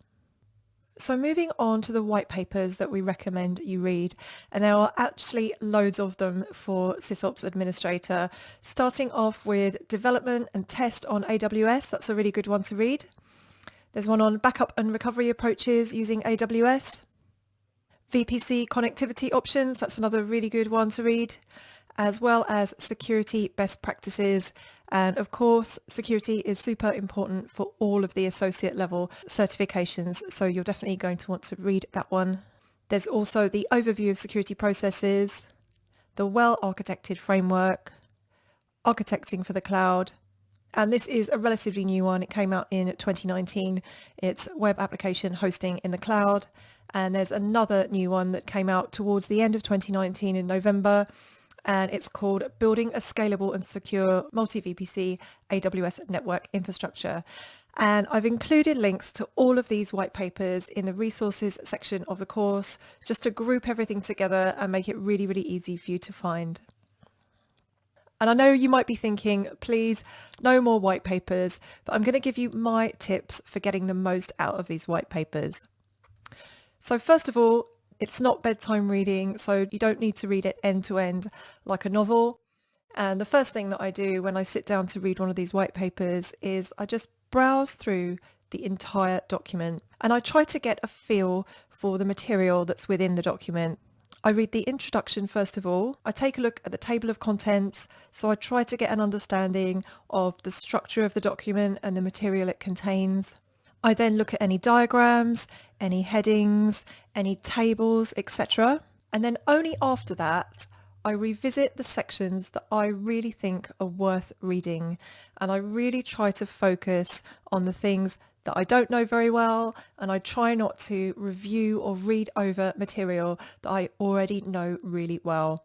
So moving on to the white papers that we recommend you read, and there are actually loads of them for SysOps Administrator, starting off with Development and Test on AWS. That's a really good one to read. There's one on backup and recovery approaches using AWS. VPC connectivity options, that's another really good one to read, as well as security best practices. And of course, security is super important for all of the associate level certifications, so you're definitely going to want to read that one. There's also the overview of security processes, the well-architected framework, architecting for the cloud, and this is a relatively new one. It came out in 2019. It's web application hosting in the cloud. And there's another new one that came out towards the end of 2019 in November. And it's called Building a Scalable and Secure Multi-VPC AWS Network Infrastructure. And I've included links to all of these white papers in the resources section of the course, just to group everything together and make it really, really easy for you to find. And I know you might be thinking, please, no more white papers, but I'm going to give you my tips for getting the most out of these white papers. So first of all, it's not bedtime reading, so you don't need to read it end to end like a novel. And the first thing that I do when I sit down to read one of these white papers is I just browse through the entire document and I try to get a feel for the material that's within the document. I read the introduction first of all. I take a look at the table of contents, so I try to get an understanding of the structure of the document and the material it contains. I then look at any diagrams, any headings, any tables, etc. And then only after that, I revisit the sections that I really think are worth reading. And I really try to focus on the things that I don't know very well, and I try not to review or read over material that I already know really well.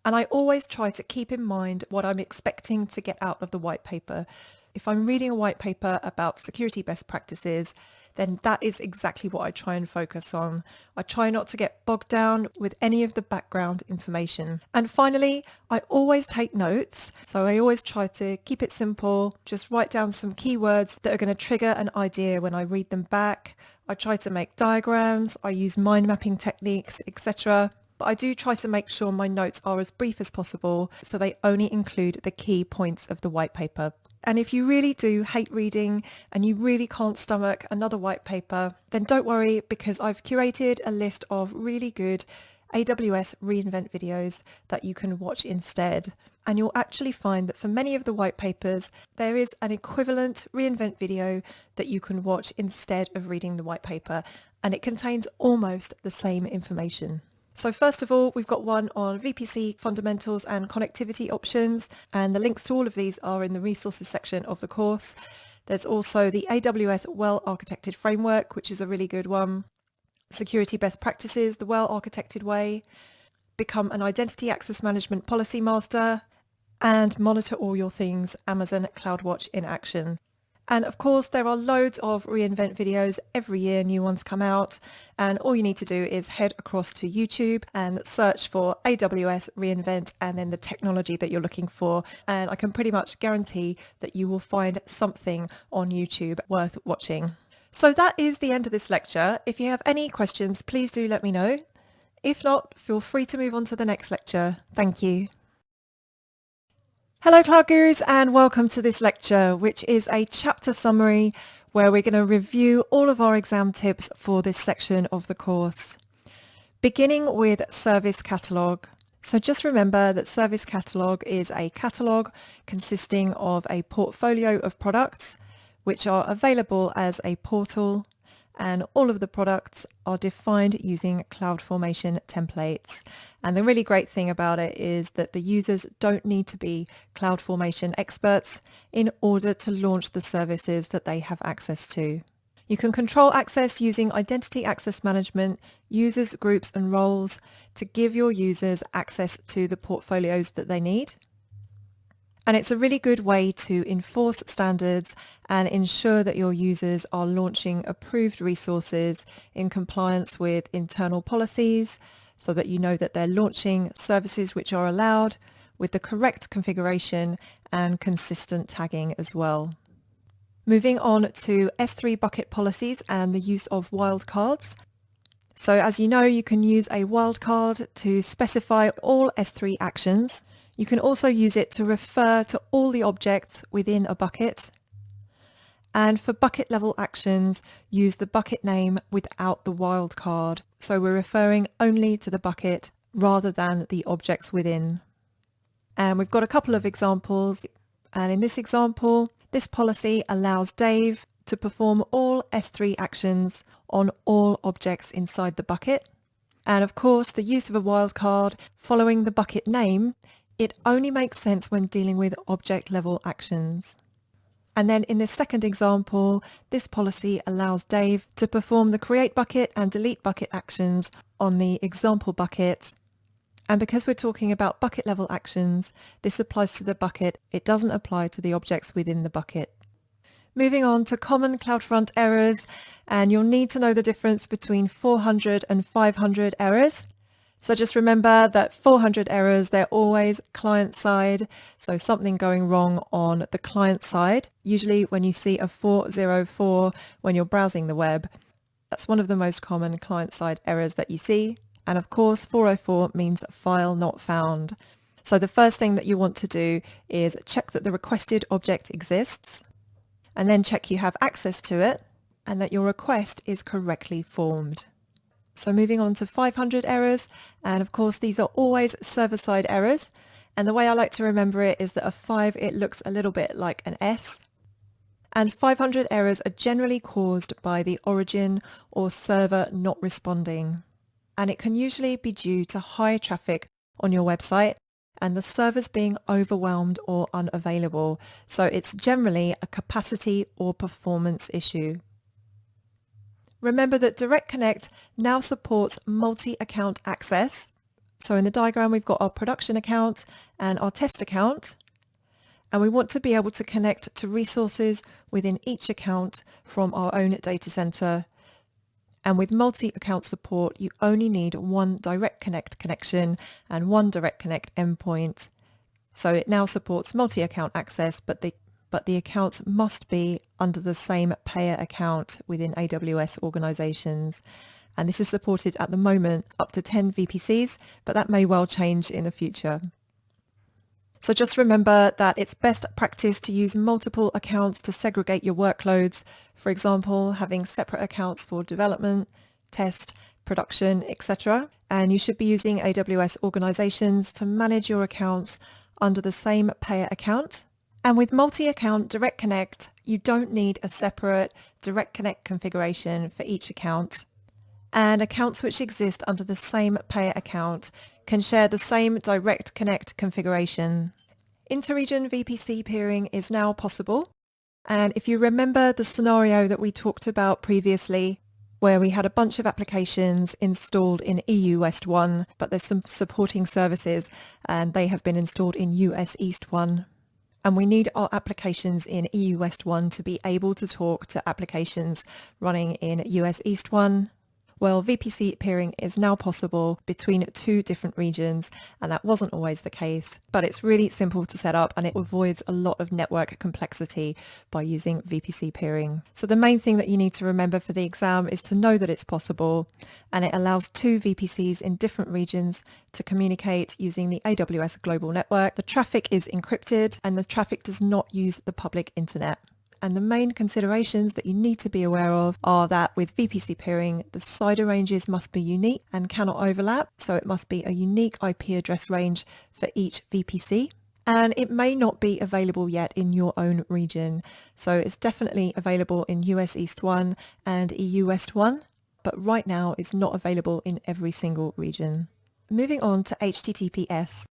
And I always try to keep in mind what I'm expecting to get out of the white paper. If I'm reading a white paper about security best practices, then that is exactly what I try and focus on. I try not to get bogged down with any of the background information. And finally, I always take notes. So I always try to keep it simple, just write down some keywords that are going to trigger an idea when I read them back. I try to make diagrams, I use mind mapping techniques, etc. But I do try to make sure my notes are as brief as possible, so they only include the key points of the white paper. And if you really do hate reading and you really can't stomach another white paper, then don't worry, because I've curated a list of really good AWS reInvent videos that you can watch instead. And you'll actually find that for many of the white papers, there is an equivalent reInvent video that you can watch instead of reading the white paper, and it contains almost the same information. So first of all, we've got one on VPC fundamentals and connectivity options, and the links to all of these are in the resources section of the course. There's also the AWS well-architected framework, which is a really good one. Security best practices, the well-architected way. Become an identity access management policy master, and monitor all your things, Amazon CloudWatch in action. And of course, there are loads of reInvent videos every year, new ones come out. And all you need to do is head across to YouTube and search for AWS reInvent and then the technology that you're looking for. And I can pretty much guarantee that you will find something on YouTube worth watching. So that is the end of this lecture. If you have any questions, please do let me know. If not, feel free to move on to the next lecture. Thank you. Hello Cloud Gurus and welcome to this lecture, which is a chapter summary where we're going to review all of our exam tips for this section of the course. Beginning with Service Catalog. So just remember that Service Catalog is a catalog consisting of a portfolio of products which are available as a portal, and all of the products are defined using CloudFormation templates. And the really great thing about it is that the users don't need to be CloudFormation experts in order to launch the services that they have access to. You can control access using Identity Access Management, users, groups and roles to give your users access to the portfolios that they need. And it's a really good way to enforce standards and ensure that your users are launching approved resources in compliance with internal policies so that you know that they're launching services which are allowed with the correct configuration and consistent tagging as well. Moving on to S3 bucket policies and the use of wildcards. So as you know, you can use a wildcard to specify all S3 actions. You can also use it to refer to all the objects within a bucket. And for bucket level actions, use the bucket name without the wildcard. So we're referring only to the bucket rather than the objects within. And we've got a couple of examples. And in this example, this policy allows Dave to perform all S3 actions on all objects inside the bucket. And of course, the use of a wildcard following the bucket name, it only makes sense when dealing with object level actions. And then in this second example, this policy allows Dave to perform the create bucket and delete bucket actions on the example bucket. And because we're talking about bucket level actions, this applies to the bucket. It doesn't apply to the objects within the bucket. Moving on to common CloudFront errors, and you'll need to know the difference between 400 and 500 errors. So just remember that 400 errors, they're always client side. So something going wrong on the client side. Usually when you see a 404 when you're browsing the web, that's one of the most common client side errors that you see. And of course, 404 means file not found. So the first thing that you want to do is check that the requested object exists, and then check you have access to it and that your request is correctly formed. So moving on to 500 errors, and of course these are always server-side errors, and the way I like to remember it is that a 5, it looks a little bit like an S, and 500 errors are generally caused by the origin or server not responding, and it can usually be due to high traffic on your website and the servers being overwhelmed or unavailable, so it's generally a capacity or performance issue. Remember that Direct Connect now supports multi-account access. So in the diagram, we've got our production account and our test account, and we want to be able to connect to resources within each account from our own data center. And with multi-account support, you only need one Direct Connect connection and one Direct Connect endpoint. So it now supports multi-account access, but the accounts must be under the same payer account within AWS organizations. And this is supported at the moment up to 10 VPCs, but that may well change in the future. So just remember that it's best practice to use multiple accounts to segregate your workloads. For example, having separate accounts for development, test, production, etc. And you should be using AWS organizations to manage your accounts under the same payer account. And with multi-account Direct Connect, you don't need a separate Direct Connect configuration for each account. And accounts which exist under the same payer account can share the same Direct Connect configuration. Interregion VPC peering is now possible. And if you remember the scenario that we talked about previously, where we had a bunch of applications installed in EU West 1, but there's some supporting services and they have been installed in US East 1. And we need our applications in EU West 1 to be able to talk to applications running in US East 1. Well, VPC peering is now possible between two different regions, and that wasn't always the case, but it's really simple to set up and it avoids a lot of network complexity by using VPC peering. So the main thing that you need to remember for the exam is to know that it's possible, and it allows two VPCs in different regions to communicate using the AWS Global Network. The traffic is encrypted and the traffic does not use the public internet. And the main considerations that you need to be aware of are that with VPC peering, the CIDR ranges must be unique and cannot overlap. So it must be a unique IP address range for each VPC. And it may not be available yet in your own region. So it's definitely available in US East 1 and EU West 1, but right now it's not available in every single region. Moving on to HTTPS.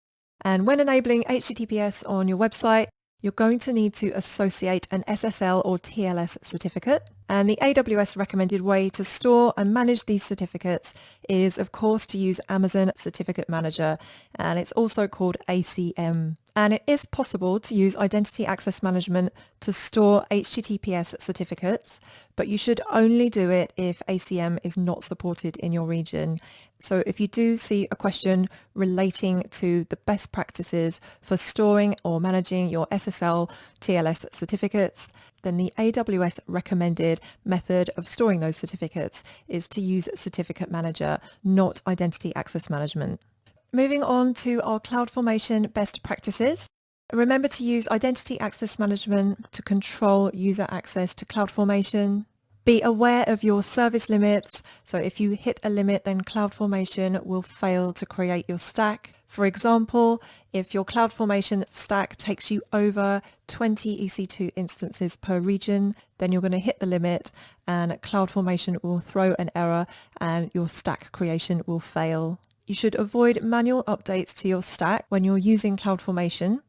And when enabling HTTPS on your website, you're going to need to associate an SSL or TLS certificate. And the AWS recommended way to store and manage these certificates is, of course, to use Amazon Certificate Manager, and it's also called ACM. And it is possible to use Identity Access Management to store HTTPS certificates, but you should only do it if ACM is not supported in your region. So if you do see a question relating to the best practices for storing or managing your SSL TLS certificates, then the AWS recommended method of storing those certificates is to use Certificate Manager, not Identity Access Management. Moving on to our CloudFormation best practices. Remember to use Identity Access Management to control user access to CloudFormation. Be aware of your service limits. So if you hit a limit, then CloudFormation will fail to create your stack. For example, if your CloudFormation stack takes you over 20 EC2 instances per region, then you're going to hit the limit and CloudFormation will throw an error and your stack creation will fail. You should avoid manual updates to your stack when you're using CloudFormation,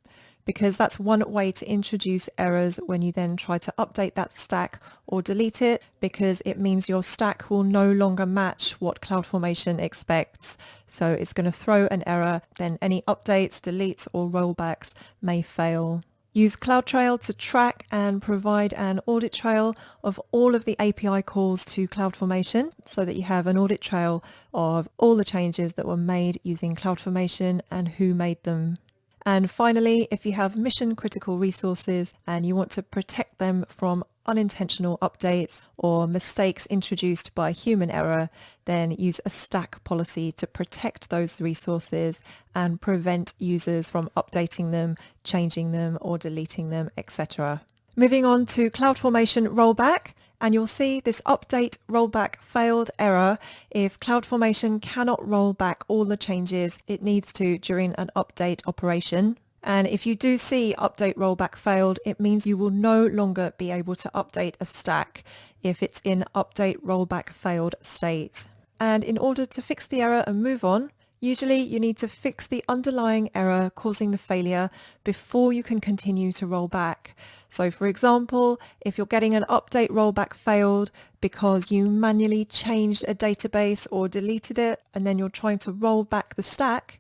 because that's one way to introduce errors when you then try to update that stack or delete it, because it means your stack will no longer match what CloudFormation expects. So it's going to throw an error, then any updates, deletes or rollbacks may fail. Use CloudTrail to track and provide an audit trail of all of the API calls to CloudFormation so that you have an audit trail of all the changes that were made using CloudFormation and who made them. And finally, if you have mission critical resources and you want to protect them from unintentional updates or mistakes introduced by human error, then use a stack policy to protect those resources and prevent users from updating them, changing them or deleting them, etc. Moving on to CloudFormation rollback. And you'll see this update rollback failed error if CloudFormation cannot roll back all the changes it needs to during an update operation. And if you do see update rollback failed, it means you will no longer be able to update a stack if it's in update rollback failed state. And in order to fix the error and move on, usually you need to fix the underlying error causing the failure before you can continue to roll back. So for example, if you're getting an update rollback failed because you manually changed a database or deleted it and then you're trying to roll back the stack,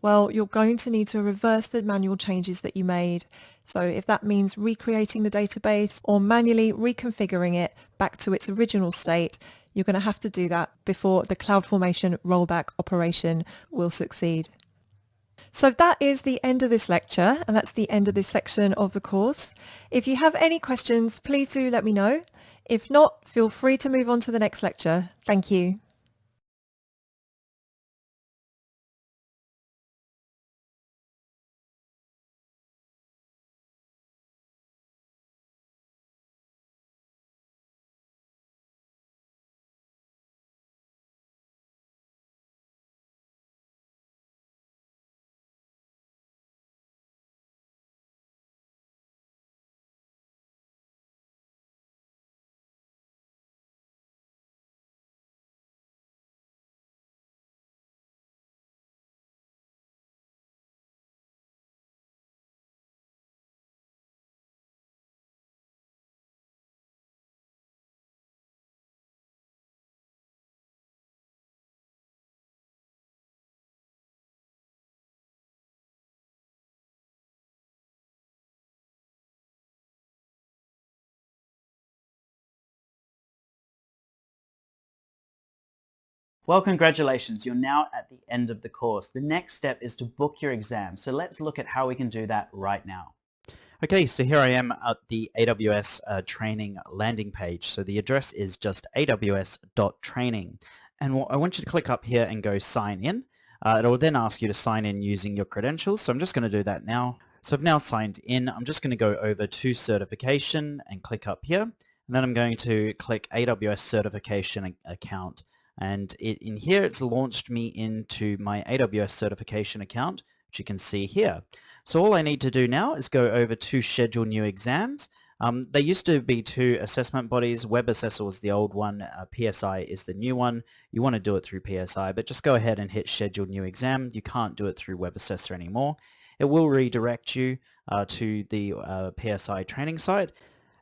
well, you're going to need to reverse the manual changes that you made. So if that means recreating the database or manually reconfiguring it back to its original state, you're going to have to do that before the CloudFormation rollback operation will succeed. So that is the end of this lecture, and that's the end of this section of the course. If you have any questions, please do let me know. If not, feel free to move on to the next lecture. Thank you. Well, congratulations, you're now at the end of the course. The next step is to book your exam, so let's look at how we can do that right now. Okay, so here I am at the AWS training landing page. So the address is just aws.training. And I want you to click up here and go sign in. It will then ask you to sign in using your credentials. So I'm just going to do that now. So I've now signed in. I'm just going to go over to certification and click up here. And then I'm going to click AWS certification account. And in here, it's launched me into my AWS certification account, which you can see here. So all I need to do now is go over to schedule new exams. They used to be two assessment bodies. WebAssessor was the old one. PSI is the new one. You want to do it through PSI, but just go ahead and hit schedule new exam. You can't do it through WebAssessor anymore. It will redirect you to the PSI training site.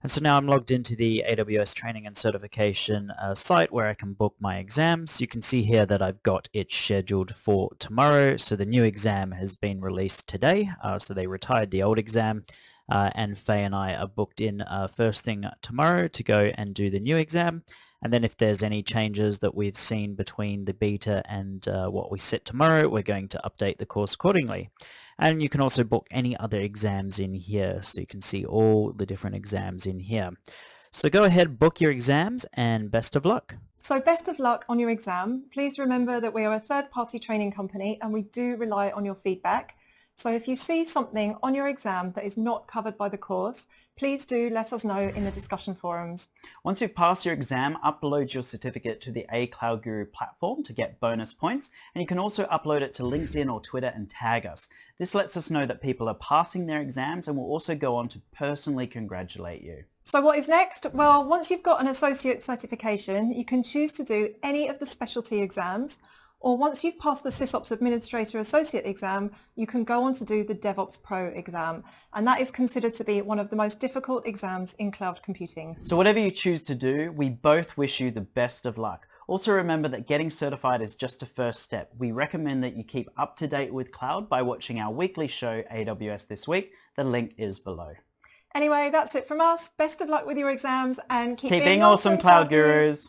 And so now I'm logged into the AWS training and certification site where I can book my exams. You can see here that I've got it scheduled for tomorrow. So the new exam has been released today. So they retired the old exam. And Faye and I are booked in first thing tomorrow to go and do the new exam. And then if there's any changes that we've seen between the beta and what we set tomorrow, we're going to update the course accordingly. And you can also book any other exams in here, so you can see all the different exams in here. So go ahead, book your exams, and best of luck. So best of luck on your exam. Please remember that we are a third-party training company and we do rely on your feedback. So if you see something on your exam that is not covered by the course, please do let us know in the discussion forums. Once you've passed your exam, upload your certificate to the A Cloud Guru platform to get bonus points, and you can also upload it to LinkedIn or Twitter and tag us. This lets us know that people are passing their exams and will also go on to personally congratulate you. So what is next? Well, once you've got an associate certification, you can choose to do any of the specialty exams, or once you've passed the SysOps Administrator Associate exam, you can go on to do the DevOps Pro exam. And that is considered to be one of the most difficult exams in cloud computing. So whatever you choose to do, we both wish you the best of luck. Also remember that getting certified is just a first step. We recommend that you keep up to date with cloud by watching our weekly show, AWS This Week. The link is below. Anyway, that's it from us. Best of luck with your exams and keep being awesome, Cloud Gurus.